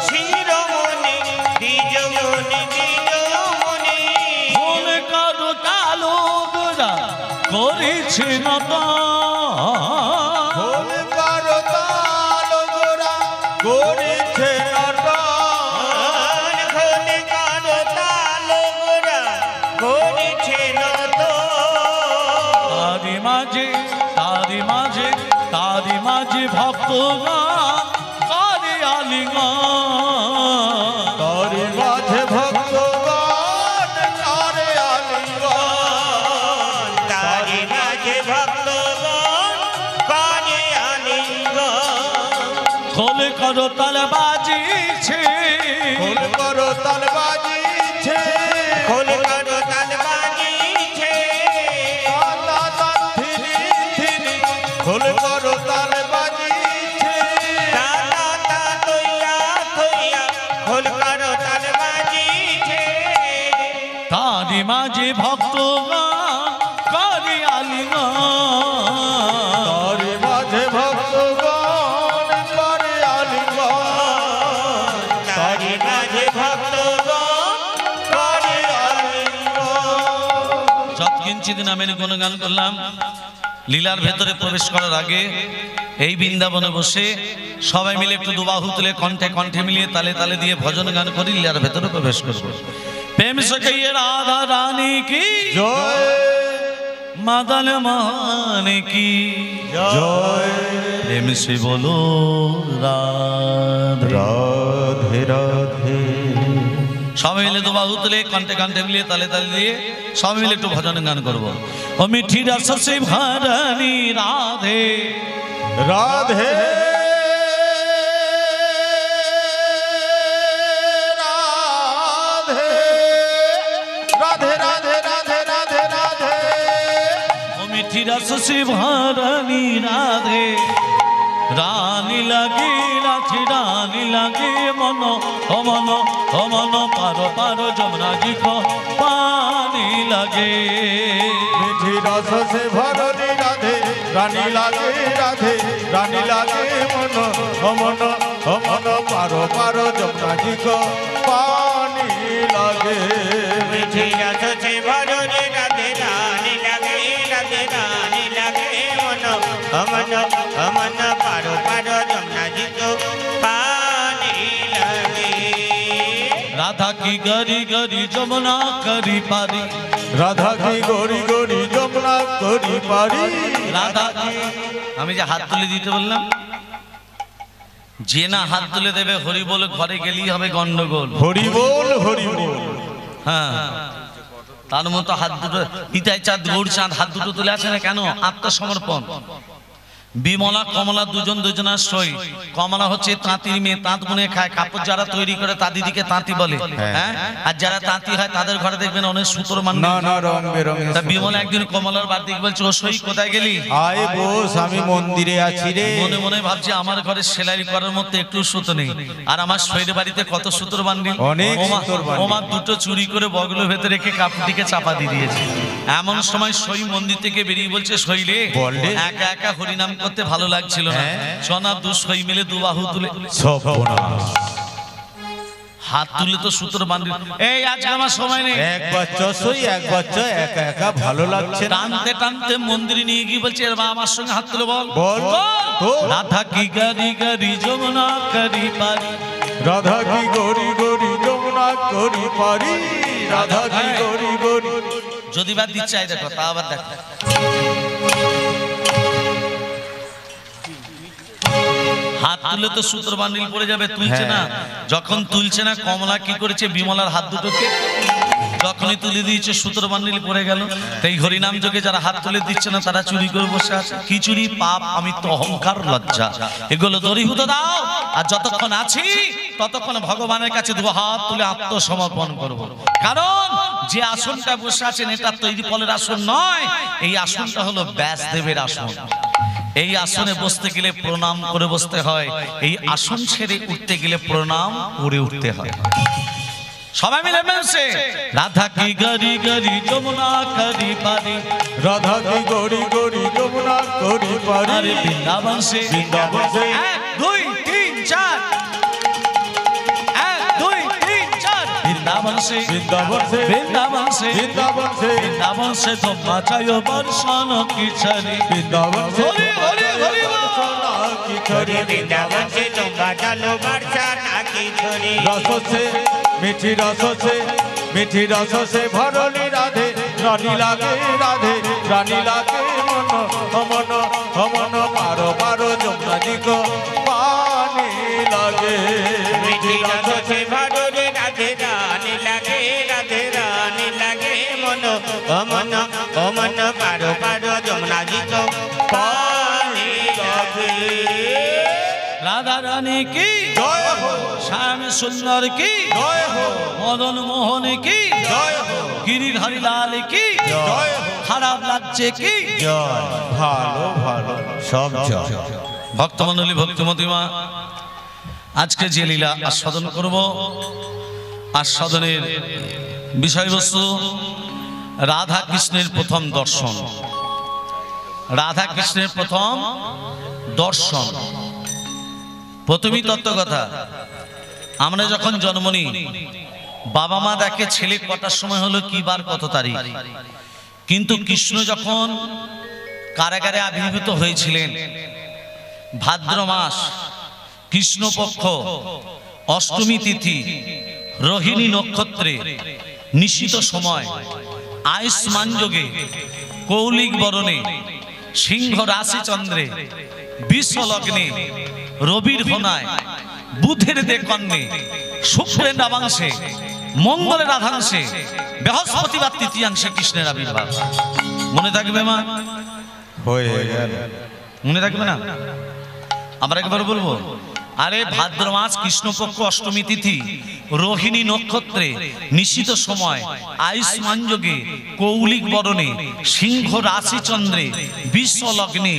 শিরোমণি দ্বিজমণি দ্বিজমণি ফোন কারো তালো গোরা করেছে নতা ভোল কারো তাল গোরা করেছে নটন ঘনে কারো তাল গোরা করেছে নত তারি মাঝে ভক্তগণ করে আলিঙ্গন তরি মাঝে ভক্তগণ করে আলিঙ্গন তারি মাঝে ভক্তগণ করে আলিঙ্গন খোল করো তাল বাজিছে খোল করো তাল বাজিছে খোল কারো তাল বাজিছে তা তা থিরি থিরি খোল করো তাল বাজিছে তা তা তা তৈয়া তৈয়া খোল কারো তাল বাজিছে তারি মাঝে ভক্তগণ করে আলিঙ্গন তরি মাঝে ভক্তগণ করে আলিঙ্গন তারি মাঝে ভক্তগণ করে আলিঙ্গন যৎকিঞ্চিৎ নামের গুণগান করলাম। লীলার ভেতরে প্রবেশ করার আগে এই বৃন্দাবনে বসে সবাই মিলে একটু দুবাহু তুলে কণ্ঠে কণ্ঠে মিলিয়ে তালে তালে দিয়ে ভজন গান করি, লীলার ভেতরে প্রবেশ করবো। প্রেম সে কহিয়ে রাধা রানী কি জয় मदन मोहन की জয় प्रेम से बोलो राधे রাধে রাধে সবাই মিলে দুবাহু তুলে কণ্ঠে কণ্ঠে মিলিয়ে তালে তালে দিয়ে সবাই মিলে একটু ভজন গান করবো। ও মিঠি রস से भरनी राधे রাধে রাধে রাধে রাধে রাধে রাধে রাধে ओ मिठी रस से भरनी राधे रानी लगी राधे रानी लगे मनो ओ मनो ओ मनो पारो पारो जमुना जी को पानी लगे মিঠি রস সে ভরনি রাধে রানী লাগে রাধে রানী লাগে মন অমন অমন পারো পারো যমুনা জি কো পানি লাগে মিঠি রস से भरोरे राधे रानी लगे राधे रानी लगे मन अमन अमन पारो पारो जमुना जी को पानी लगे राधा की गरी गरी जमुना करी पारी রাধা কি গরি গরি যমুনা করি পারি রাধা আমি যে হাত তুলে দিতে বললাম, যে না হাত তুলে দেবে হরি বলে ঘরে গেলেই হবে গন্ডগোল। হরি বল হরি বল হ্যাঁ, তার মতো হাত দুটো নিতাই চাঁদ গৌর চাঁদ হাত দুটো তুলে আছে না কেন? আত্মসমর্পণ। বিমলা কমলা দুজন দুজনার সই। কমলা হচ্ছে তাঁতির মেয়ে, তাঁত বুনে খায়, কাপড় যারা তৈরি করে তা দিদিকে তাঁতি বলে। হ্যাঁ, আর যারা তাঁতি হয় তাদের ঘরে দেখবেন অনেক সুতোর মান। নানা রং বেরঙের তা বিমলা একদিন কমলার বাড়ি দিকে বলছে, ও সই কোথায় গেলি? আয় বস, আমি মন্দিরে আছি রে। মনে মনে ভাবছে আমার ঘরে সেলাই করার মধ্যে একটু সুতো নেই, আর আমার সইয়ের বাড়িতে কত সুতোর বান্ডিল। অনেক সুতোর বান্ডিল। ওমা দুটো চুরি করে বগলের ভেতরে রেখে কাপড়টিকে চাপা দিয়ে দিয়েছে। এমন সময় সই মন্দির থেকে বেরিয়ে বলছে, সই রে, একা একা হরিনাম করতে ভালো লাগছিল না, সোনা দু সই মিলে দু বাহু তুলে হাত তুলে তো সুতোর বান্ডিল। এই আজকে আমার সময় নেই, এক বাচ্চা সই, এক বাচ্চা একা একা ভালো লাগছে না। টানতে টানতে মন্দিরে নিয়ে গিয়ে বলছে, এর মা আমার সঙ্গে হাত তুলে বল বল বল। রাধা কি গারি গারি যমুনা করি পারি, রাধা কি গরি গরি যমুনা করি পারি, রাধা কি গরি গরি। যদি বা দিচ্ছে আই দেখো, তা আবার দেখো। হাত তুলে তো সূত্র বান্ডিল পড়ে যাবে, তুলছে না। যখন তুলছে না, কমলা কি করেছে, বিমলার হাত দুটোকে যখনই তুলে দিয়েছে সূত্র বান্ডিল পড়ে গেল। তাই হরিনাম যোগে যারা হাত তুলে দিচ্ছে না তারা চুরি করে বসে আছে। কি চুরি? পাপ, আমি তো অহংকার, লজ্জা, এগুলো দূরীভূত দাও। আর যতক্ষণ আছি ততক্ষণ ভগবানের কাছে দু হাত তুলে আত্মসমর্পণ করব। কারণ যে আসনটা বসে আছেন এটা তৈরি ফলের আসন নয়, এই আসনটা হলো ব্যাসদেবের আসন। এই আসনে বসতে গেলে প্রণাম করে বসতে হয়, এই আসন ছেড়ে উঠতে গেলে প্রণাম করে উঠতে হয়। সবাই মিলে বলছে, রাধা কি গারি গারি যমুনা করি পারি, রাধা কি গরি গরি যমুনা করি পারি। আরে বৃন্দাবন সে, বৃন্দাবন সে। 1 2 3 4, 1 2 3 4, বৃন্দাবন সে, বৃন্দাবন সে, বৃন্দাবন সে, বৃন্দাবন সে, বৃন্দাবন সে তো মাচায় বর্ষণ কি ছাড়ি, বৃন্দাবন সে, হরি হরি হরি সোনা কি ছড়ি। বৃন্দাবন से तुंगा चलो बरसा ना की छोरी। रस से मीठी रस से, मीठी रस से भरली राधे, रानी लागे राधे, रानी लागे मन मन मन, पारो पारो जमुना जी को पानी लागे। मीठी रसों से भरो रे राधे, रानी लगे राधे, रानी लगे मनो मन मन, पारो पारो जमुना जी को पानी लगे। राधा रानी की जय हो, श्याम सुंदर की जय हो, मदन मोहन की जय हो, गिरिधारी लाल की जय हो। खराब राज्य की जय भालो भालो सब जय। ভক্তমণ্ডলী, ভক্তিমতিমা, আজকে যে লীলা আস্বাদন করব, আস্বাদনের বিষয়বস্তু রাধা কৃষ্ণের প্রথম দর্শন। রাধা কৃষ্ণের প্রথম দর্শন। প্রথমই তত্ত্ব কথা, আমরা যখন জন্ম নিই বাবা মা দেখে ছেলে কটার সময় হলো, কি বার কত তারিখ। কিন্তু কৃষ্ণ যখন কারাগারে আবির্ভূত হয়েছিলেন, ভাদ্র মাস কৃষ্ণপক্ষ অষ্টমী তিথি রোহিণী নক্ষত্রে নিশিত সময় আয়ুষ্মান যোগে কৌলিক বরণে সিংহ রাশি চন্দ্রে বিশ্ব লগ্নে রবির হোনায় বুধের দেকন্যে শুক্রের নবাংশে মঙ্গলের রাধাংশে বৃহস্পতিবার তৃতীয়াংশে কৃষ্ণের আবির্ভাব। মনে থাকবে মা? হয়ে গেল। মনে থাকবে না? আমরা একবার বলবো, আরে ভাদ্র মাস কৃষ্ণপক্ষ অষ্টমী তিথি রোহিণী নক্ষত্রে নিশিত সময় আয়ুষ্মান যোগে কৌলিক বরণে সিংহ রাশি চন্দ্রে বিশ্ব লগ্নে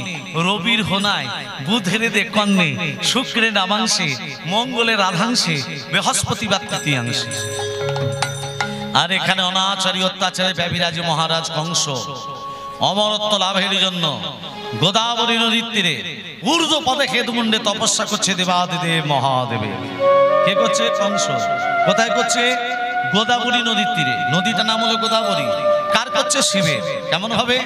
রবির হোনায় বুধের দেকন্যে শুক্রের নবাংশে মঙ্গলের রাধাংশে বৃহস্পতিবার তৃতীয়াংশে। আর এখানে অনাচারী অত্যাচারে ব্যভিরাজ মহারাজ কংস অমরত্ব লাভের জন্য গোদাবরী নদীর তীরে ঊর্ধ্ব পদে খেদমুন্ডে তপস্যা করছে দেবাদিদেব মহাদেবে। কে করছে? কংস। কোথায় করছে? গোদাবরী নদীর তীরে। নদীটার নাম হলো গোদাবরী। কার করছে? শিবের। কেমন হবে?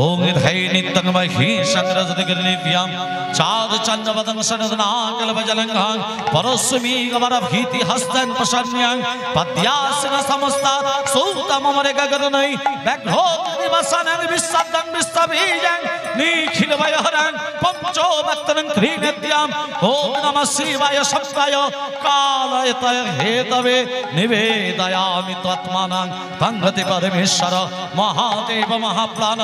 ওম ধাই নিত্যং মহি সংরজতির নিত্যম চাঁদ চন্দ্রবদন সনদনা কলবজলঙ্ঘং পরস্মি গমর ভীতি হস্তন প্রসন্যাং পদ্যাসন সমস্তা সৌতমমরে গগনৈ ব্যাঘ্রো দিবসনং বিশ্বদং বিশ্ববীজং নিখিল ভয়হরং পঞ্চো ভক্তং ত্রিনিত্যম। ওম নমঃ শিবায় শব্দায় কালয়তয় হেতবে নিবেদয়ামি তৎমানং তঙ্গতি পরমেশ্বর महेश्वर महादेव महाप्राण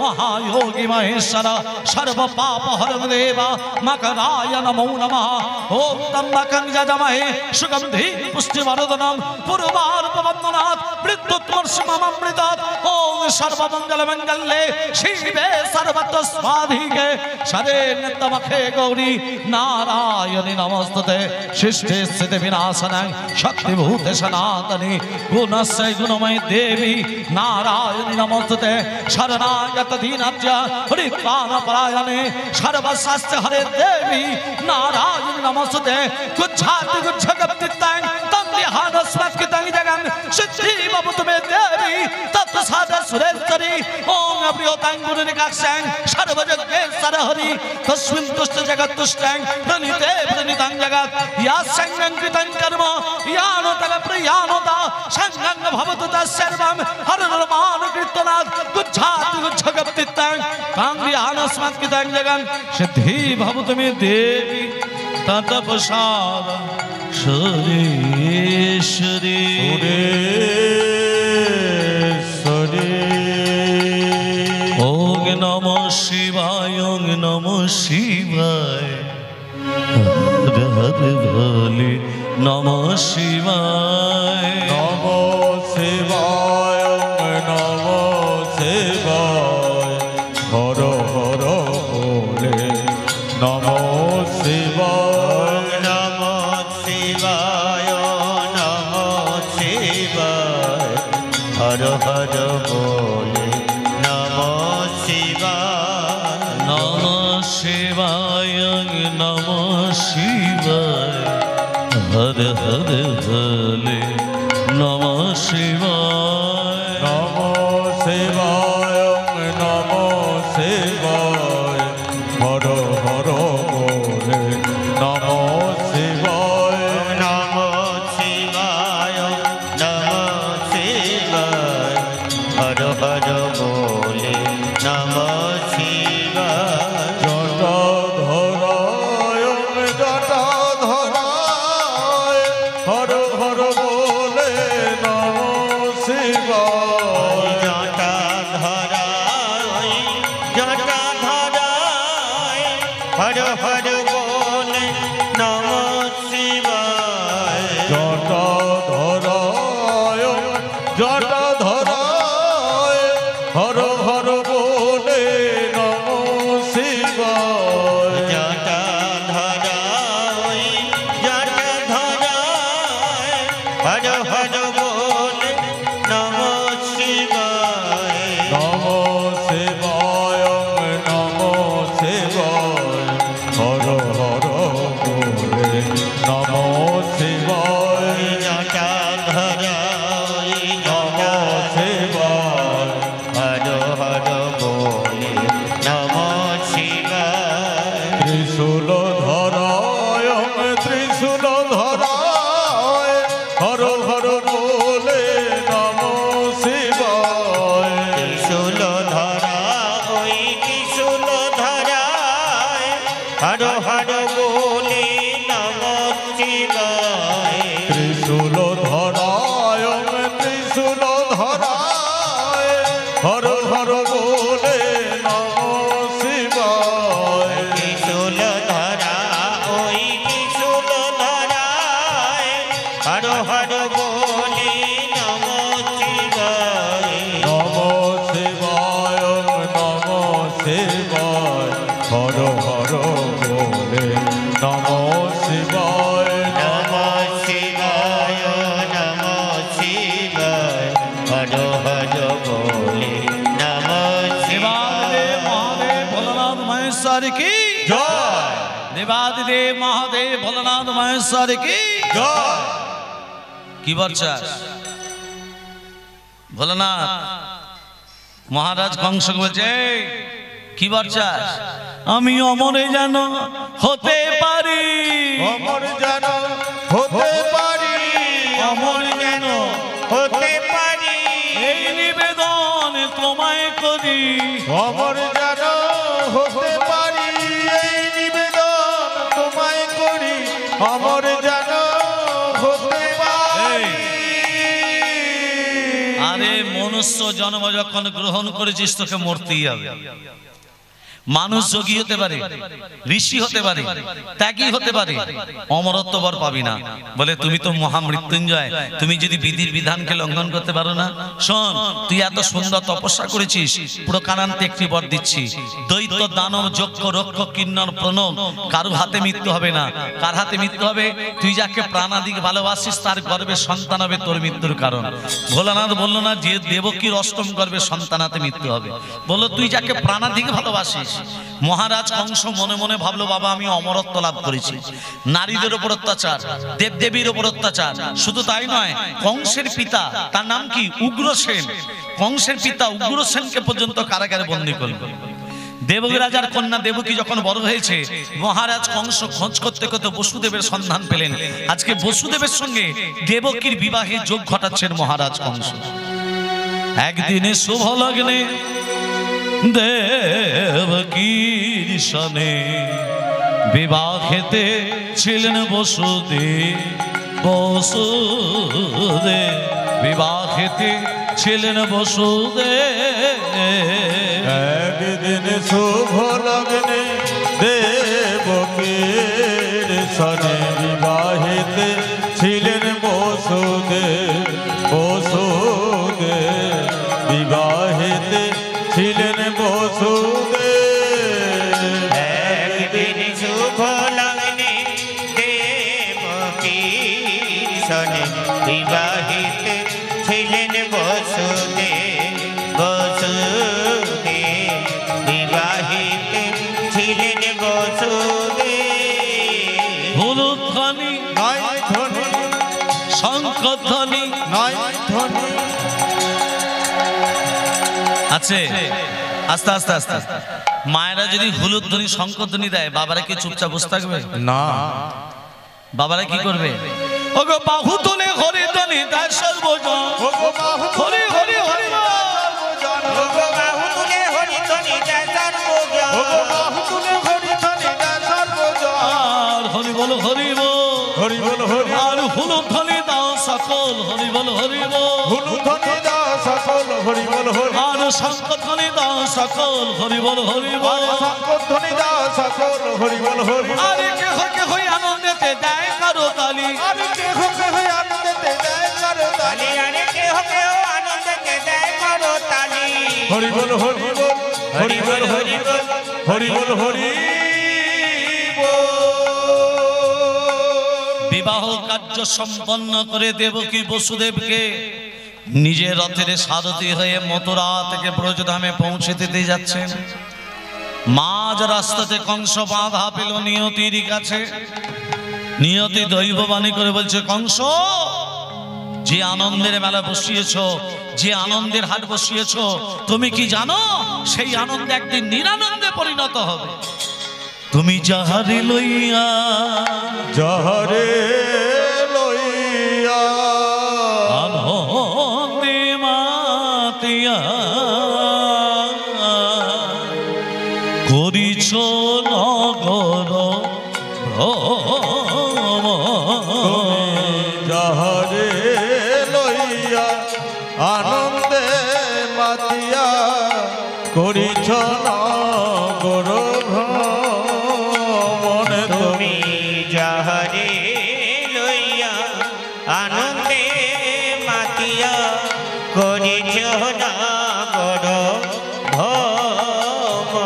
महायोगी महेश्वर सर्व पाप हरम देव मकराय नमो नमः ओम त्र्यंबकं यजामहे सुगंधि पुष्टिवर्धनम पूर्वार्पवन्दनात् मृत्युत्मर्षममृतात् ओम सर्वमंगल मंगल्ये शिवे सर्वत्र स्वाधिके शरे नित्यमखे गौरी नारायणी नमस्तुते शिष्टे स्थिति विनाशनं शक्तिभूते सनातनी गुणस्य गुणमयी देवी नारायणी नमस्तुते शरणागत दीनस्य हरिप्राणपरायणे सर्वशास्त्र हरे देवी नारायणी नमस्तुते गुच्छाति गुच्छगप्तितां तन्विहानस्मत्कृतं जगन् सिद्धि भवतु मे देवी तत्साद सुरेश्वरी ओम अप्रियतां गुरुनिकाक्षां सर्वजगेश्वर हरि तस्मिन् तुष्ट जगत्तुष्टां प्रणीते प्रणीतां जगत् या संगं कृतं कर्म यानो तग प्रियानोता संगं भवतु तस्सर्वं हरनर्मान कीर्तनात् गुच्छाति गुच्छगप्तितां तन्विहानस्मत्कृतं जगन् सिद्धि भवतु मे देवी तत्प्रसाद सुरेश्वरी ओम नमः शिवाय ओम नमः शिवाय हर हर भोले नमः शिवाय नमो शिवाय नमो शिवाय हर हर भोले नमो शिवाय नमो शिवाय नमो शिवाय हर हर बोले नमो शिवाय नमः शिवाय नमः शिवाय हर हर भोले नमः शिवाय नमो शिवाय नमो शिवाय हर हर भोले नमो शिवाय नमो शिवाय नमो शिवाय हर हर बोले नमो शिवाय जटाधराय जटाधराय हर हर बोले नमो शिवाय जटाधराय जटाधराय हर हर बोले नमो शिवाय जटाधराय जटाधराय हर हर बोले नमो शिवाय जटाधराय जटाधराय हर हर बोले नमो शिवाय नमो शिवाय नमो शिवाय हर हर बोले नमो शिवाय जटाधराय नमो शिवाय हर हर बोले नमो शिवाय त्रिशूलधराय त्रिशूलधराय हर हर बोले नमो शिवाय त्रिशूलधरा ओई त्रिशूलधराय हर हर बोले नमो शिवाय त्रिशूलधराय त्रिशूलधराय हर हर बोले नमो शिवाय त्रिशूलधरा ओई त्रिशूलधराय हर हर बोले नमो शिवाय नमो शिवाय नमो शिवाय हर हर बोले नमो शिवाय नमो शिवाय नमो शिवाय हर हर बोले नमो देवादिदेव महादेव भोलेनाथ महेश्वर की जय देवादिदेव महादेव भोलेनाथ महेश्वर की जय কি বলছাস ভোলেনাথ মহারাজ কংসকে বলছে "এই, কি বলছাস আমি অমরে যেন হতে পারি অমর যেন হতে পারি অমর যেন হতে পারি এই নিবেদন তোমায় করি অমর যেন হতে পারি এই নিবেদন তোমায় করি অমর যেন হতে পারি আরে মনু মনুষ্য জন্ম যখন গ্রহণ করেছিস তোকে মরতেই হবে। মানুষ যোগী হতে পারে, ঋষি হতে পারে, ত্যাগী হতে পারে, অমরত্ব বর পাবি না। বলে তুমি তো মহামৃত্যুঞ্জয়, তুমি যদি বিধির বিধানকে লঙ্ঘন করতে পারো না, শোন তুই এত সুন্দর তপস্যা করেছিস, পুরো কানান্তে একটি বর দিচ্ছি, দৈত্য দানব যক্ষ রক্ষ কিন্নর প্রণব কারো হাতে মৃত্যু হবে না। কার হাতে মৃত্যু হবে? তুই যাকে প্রাণাদিক ভালোবাসিস তার গর্ভে সন্তান হবে তোর মৃত্যুর কারণ। ভোলানাথ বললো না যে দেবকীর অষ্টম গর্ভে সন্তান হাতে মৃত্যু হবে, বললো তুই যাকে প্রাণাদিক ভালোবাসিস। মহারাজ কংস মনে মনে ভাবলো বাবা আমি অমরত্ব লাভ করেছি, নারীদের উপর অত্যাচার, দেবদেবীর উপর অত্যাচার, শুধু তাই নয় কংসের পিতা তার নাম কি উগ্রসেন, কংসের পিতা উগ্রসেনকে পর্যন্ত কারাগারে বন্দী করল। দেবকী রাজার কন্যা দেবকী যখন বড় হয়েছে মহারাজ কংস খোঁজ করতে করতে বসুদেবের সন্ধান পেলেন। আজকে বসুদেবের সঙ্গে দেবকীর বিবাহে যোগ ঘটাচ্ছেন মহারাজ কংস। একদিনে শুভ লগ্নে দেবকীর সনে বিবাহেতে ছিলেন বসুদেব, বসুদেব বিবাহেতে ছিলেন বসুদেব। একদিন শুভ লগ্নে দেবকীর সনে বিবাহেতে ছিলেন বসুদেব, বসুদেব বিবাহেতে ছিলেন বসুদেব। একদিন শুভ লগ্নে দেবকীর সনে বিবাহিতে ছিলেন বসুদেব, বসুদেব বিবাহিতে ছিলেন বসুদেব। হলুদ ধ্বনি নয় ধ্বনি, শঙ্খ ধ্বনি নয় ধ্বনি আছে। আস্তে আস্তে আস্তে মায়েরা যদি হলুদ ধ্বনি শঙ্খ ধ্বনি দেয় বাবারা কি চুপচাপ বসে থাকবে? না, বাবারা কি করবে? ওগো বাহু তুলে হরি ধ্বনি দেয় সর্বজন, হরি হরি হরি ওগো বাহু তুলে হরি ধ্বনি দেয় সর্বজন, বাহু তুলে হরি ধ্বনি দেয় সর্বজন। আর হরি বল হরি বল, হরি বল হরি, আর হলুদ ধ্বনি দাও সকল হরি বল হরি বল, হলুদ ধ্বনি দাও সকল হরি বল হরি, আর শঙ্খ ধ্বনি দাও সকল হরি বল হরি বল, শঙ্খ ধ্বনি দাও সকল হরি বল হরি। আরে কেহ কেহ আনন্দেতে দেয় কারো তালি, আরে কেহ কেহ আনন্দেতে দেয় কারো তালি, আরে কেহ কেহ আনন্দেতে দেয় কারো তালি। হরি বল হরি বল, হরি বল হরি বল, হরি বল হরি বল। বিবাহ কার্য সম্পন্ন করে দেবকী বসুদেবকে নিজের রথের সারথি হয়ে মথুরা থেকে ব্রজধামে পৌঁছে দিতে যাচ্ছেন। মাঝ রাস্তাতে কংস বাধা পেল নিয়তির কাছে। নিয়তি দৈববাণী করে বলছে কংস যে আনন্দের মেলা বসিয়েছ, যে আনন্দের হাট বসিয়েছ, তুমি কি জানো সেই আনন্দ একদিন নিরানন্দে পরিণত হবে। তুমি যাহারে লইয়া, যাহারে লইয়া আনন্দে মাতিয়া করিছ নগর ভ্রমণ, যাহারে লইয়া আনন্দে মাতিয়া করিছ নগর ভ্রমণ। তুমি যাহারে লইয়া আনন্দে মাতিয়া করিছ নগর ভ্রমণ।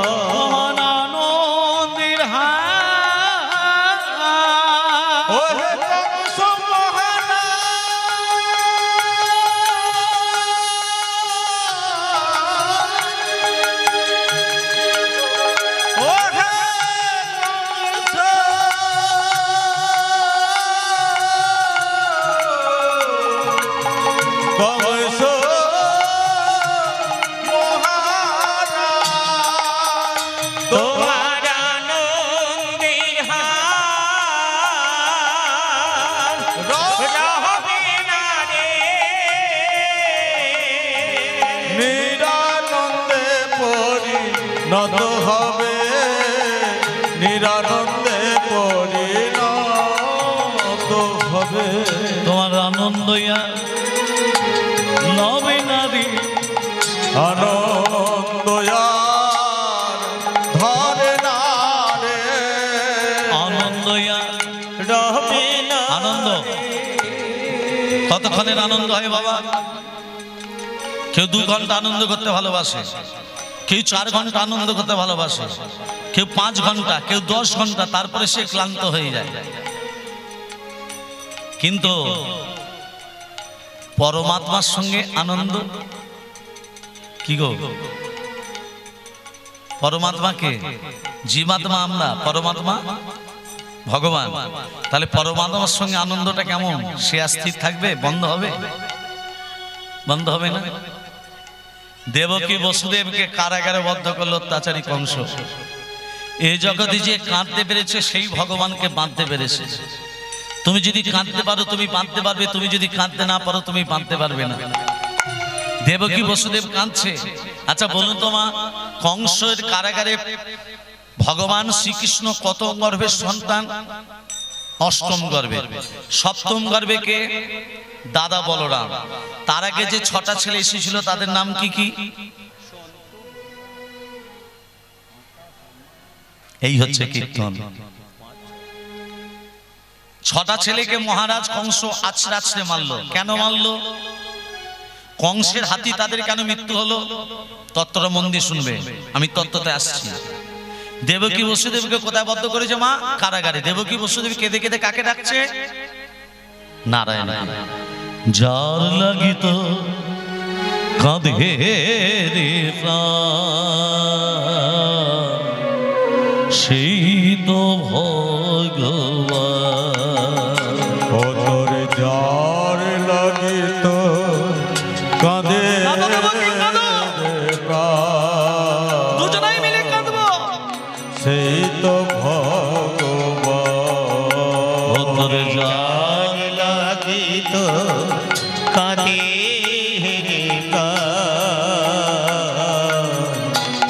আনন্দের হাট ওহে কংস মহানা, ওহে কংস কংস মহানা, তোমার আনন্দের হার রহবে না রে। নিরানন্দে পরিণত হবে, নিরানন্দে পরিণত হবে। তোমার আনন্দয়া নবে নারী আনন্দ আর ধরে না রে, আনন্দ রবে না। আনন্দ কতক্ষণের আনন্দ হয় বাবা? কেউ 2 ঘন্টা আনন্দ করতে ভালোবাসে, কেউ 4 ঘন্টা আনন্দ করতে ভালোবাসে, কেউ 5 ঘন্টা, কেউ 10 ঘন্টা, তারপরে সে ক্লান্ত হয়ে যায়। কিন্তু পরমাত্মার সঙ্গে আনন্দ কি গো? পরমাত্মাকে, জীবাত্মা আমরা, পরমাত্মা ভগবান। তাহলে পরমাত্মার সঙ্গে আনন্দটা কেমন? সে স্থির থাকবে? বন্ধ হবে? বন্ধ হবে না। দেবকী বসুদেবকে কারাগারে বদ্ধ করলো অত্যাচারী কংস। এই জগতে যে কাঁদতে পেরেছে সেই ভগবানকে বাঁধতে পেরেছে। তুমি যদি কাঁদতে পারো তুমি বাঁধতে পারবে, তুমি যদি কাঁদতে না পারো তুমি বাঁধতে পারবে না। দেবকী বসুদেব কাঁদছে। আচ্ছা বলুন তো মা, কংসের কারাগারে ভগবান শ্রীকৃষ্ণ কত গর্ভের সন্তান? 8ম গর্ভের। 7ম গর্ভে কে? দাদা বলরাম। তার আগে যে 6টা ছেলে এসেছিল তাদের নাম কি কি? এই হচ্ছে কীর্তন। 6টা ছেলেকে মহারাজ কংস আছড়ে আছড়ে মারলো। কেন মারলো? কংসের হাতি তাদের কেন মৃত্যু হলো? তত্ত্বটা মন দিয়ে শুনবে, আমি তত্ত্বতে আসছি। দেবকী বসুদেবকে কোথায় বদ্ধ করেছে মা? কারাগারে। দেবকী বসুদেব কেঁদে কেঁদে কাকে ডাকছে? নারায়ণ। যার লাগিত কাঁধে রে প্রাণ, সেই তো ভগবান। ও তোর যার লাগিত কাঁধে দুজনাই মিলে কাঁদবো, সেই তো ভগবান। ও তোর যার লাগিত কাঁদে রে প্রাণ,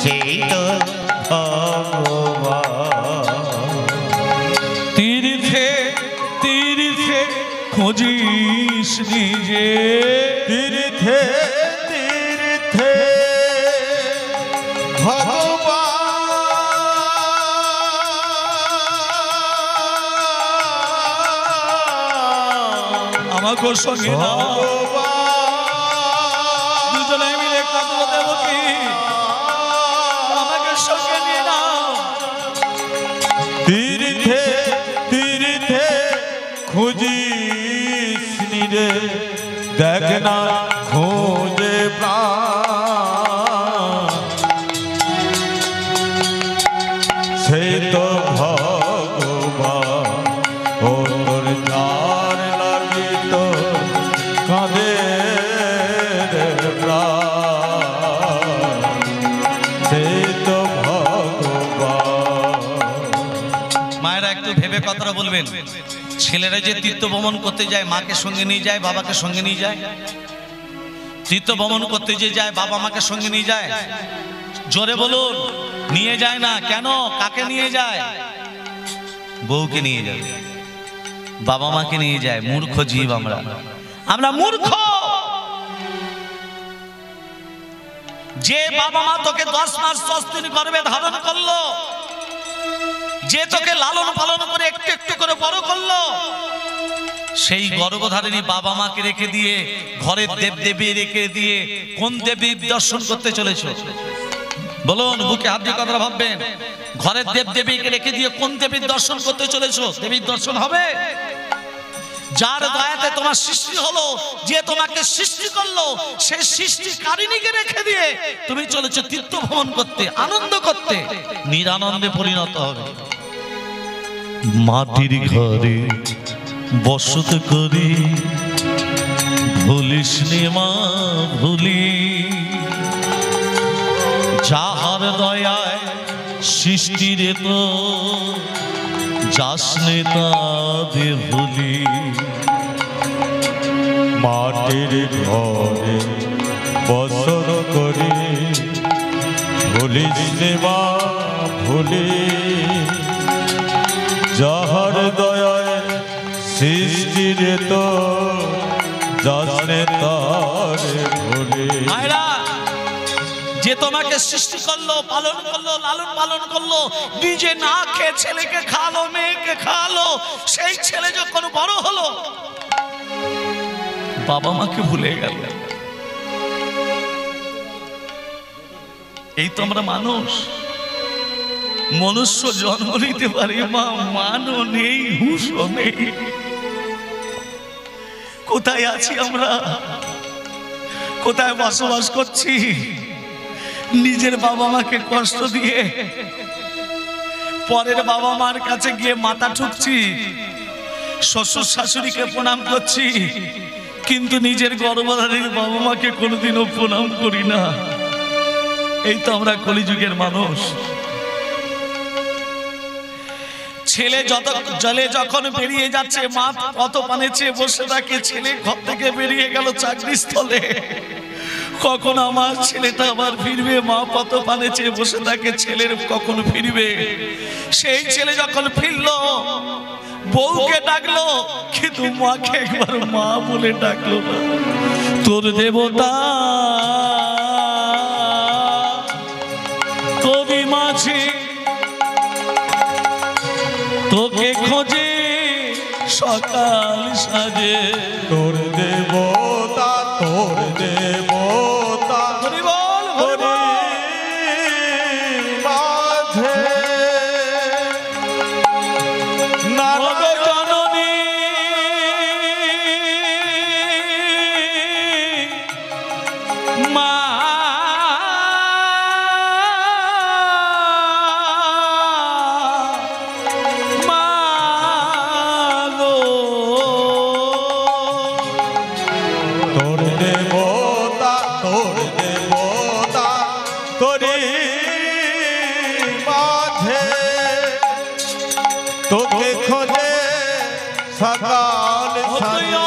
সেই তো ভগবান। তীর্থে তীর্থে খোঁজিস নিজে, তীর্থে তীর্থে ভগবান, আমাকে সঙ্গে নাও, দুজনে মিলে কাঁদবো দেবকী, আমাকে সঙ্গে নিয়ে নাও। তীর্থে তীর্থে খুঁজিস নিরে, দেখ না খোঁজে প্রাণ, সেই তো ভগবান। ও তোর যার লাগিত কাঁধে রে প্রাণ, সেই তো ভগবান। মায়েরা একটু ভেবে কথাটা বলবেন। ছেলেরা যে তীর্থ ভ্রমণ করতে যায় মাকে সঙ্গে নিয়ে যায়, বাবাকে সঙ্গে নিয়ে যায়। তীর্থ ভ্রমণ করতে যে যায় বাবা মাকে সঙ্গে নিয়ে যায়। জোরে বলুন, নিয়ে যায় না কেন? কাকে নিয়ে যায়? বউকে নিয়ে যায়, বাবা মাকে নিয়ে যায়। মূর্খ জীব আমরা, আমরা মূর্খ। যে বাবা মা তোকে 10 মাস 10 দিন গর্ভে ধারণ করলো, যে তোকে লালন পালন করে একটু একটু করে বড় করলো, সেই গর্ভধারিণী বাবা মাকে রেখে দিয়ে ঘরের দেবদেবী রেখে দিয়ে কোন দেবীর দর্শন করতে চলেছো? বলুন, বুকে হাত দিয়ে কথাটা ভাববেন। ঘরের দেবদেবীকে রেখে দিয়ে কোন দেবীর দর্শন করতে চলেছো? দেবীর দর্শন হবে? যার দয়াতে তোমার সৃষ্টি হলো, যে তোমাকে সৃষ্টি করলো, সেই সৃষ্টিকারিণীকে রেখে দিয়ে তুমি চলেছো তীর্থ ভ্রমণ করতে, আনন্দ করতে। নিরানন্দে পরিণত হবে। মাটির ঘরে বসত করি, ভুলিস নে মা ভুলি, যাহার দয়ায় সৃষ্টির তো যাস নে তাদের ভুলি। মাটির ঘরে বসত করি, ভুলিস নে মা ভুলি, যাহার দয়ায় সৃষ্টির তো যাস নে তার ভুলি। যে তোমাকে সৃষ্টি করলো, পালন করলো, লালন পালন করলো, নিজে না খেয়ে ছেলেকে খাওয়ালো, মেয়েকে খাওয়ালো, সেই ছেলে যখন বড় হলো বাবা মাকে ভুলে গেল। এই তো আমরা মানুষ, মনুষ্য জন্ম নিতে পারি, মা মানও নেই, হুঁশও নেই। কোথায় আছি আমরা, কোথায় বসবাস করছি? নিজের বাবা মাকে কষ্ট দিয়ে পরের বাবা মার কাছে গিয়ে মাথা ঠুকছি, শ্বশুর শাশুড়িকে প্রণাম করছি, কিন্তু নিজের গর্ভধারী বাবা মাকে কোনোদিনও প্রণাম করি না। এই তো আমরা কলিযুগের মানুষ। ছেলে জলে যখন বেরিয়ে যাচ্ছে, মা কত পানে চেয়ে বসে থাকে। ছেলে ঘর থেকে বেরিয়ে গেল চাকরি স্থলে, কখন আমার ছেলেটা আবার ফিরবে? মা কত পানে চেয়ে বসে থাকে, ছেলের কখন ফিরবে। সেই ছেলে যখন ফিরলো, বউকে ডাকলো, কিন্তু মাকে একবার মা বলে ডাকলো না। তোর দেবতা কবি মাঝি তোকে খোঁজে সকাল সাজে। তোর দেবতা, তোর দেবতা হরি বল, হরি বল। মাঝে নারায়ণ জননী মা তোর দেবতা, তোর দেবতা তোরি মাঝে তোকে খোঁজে সকাল সাজে।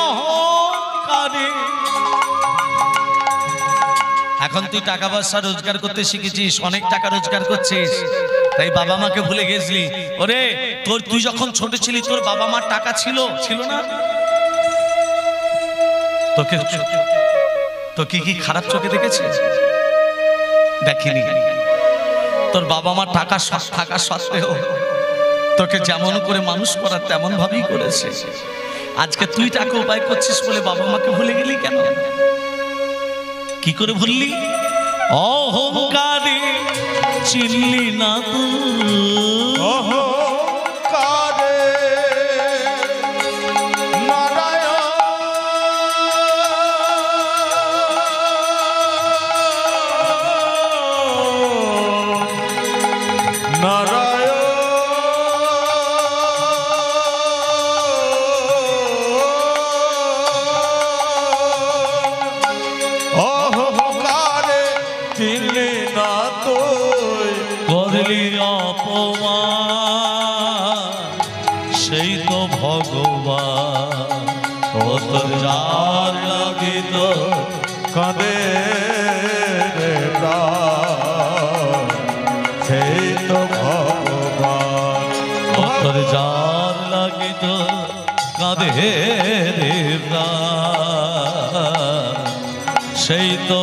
এখন তুই টাকা পয়সা রোজগার করতে শিখেছিস, অনেক টাকা রোজগার করছিস, তাই বাবা মাকে ভুলে গেছিলি। ওরে তুই যখন ছোট ছিলি তোর বাবা মার টাকা ছিল না? তোকে কি খারাপ চোখে দেখেছে? দেখিনি। তোর বাবা মার টাকা থাকা সত্ত্বেও তোকে যেমন করে মানুষ করার তেমন ভাবেই করেছে। আজকে তুই টাকা উপায় করছিস বলে বাবা মাকে ভুলে গেলি কেন? কি করে ভুললি? অহংকারে চিনলি না তুই, অহংকারে চিনলি না তুই, করলি অপমান, সেই তো ভগবান। কত যার লাগিত কাঁদে রে প্রাণ, সেই তো ভগবান। কত যার লাগিত কাঁদে রে প্রাণ, সেই তো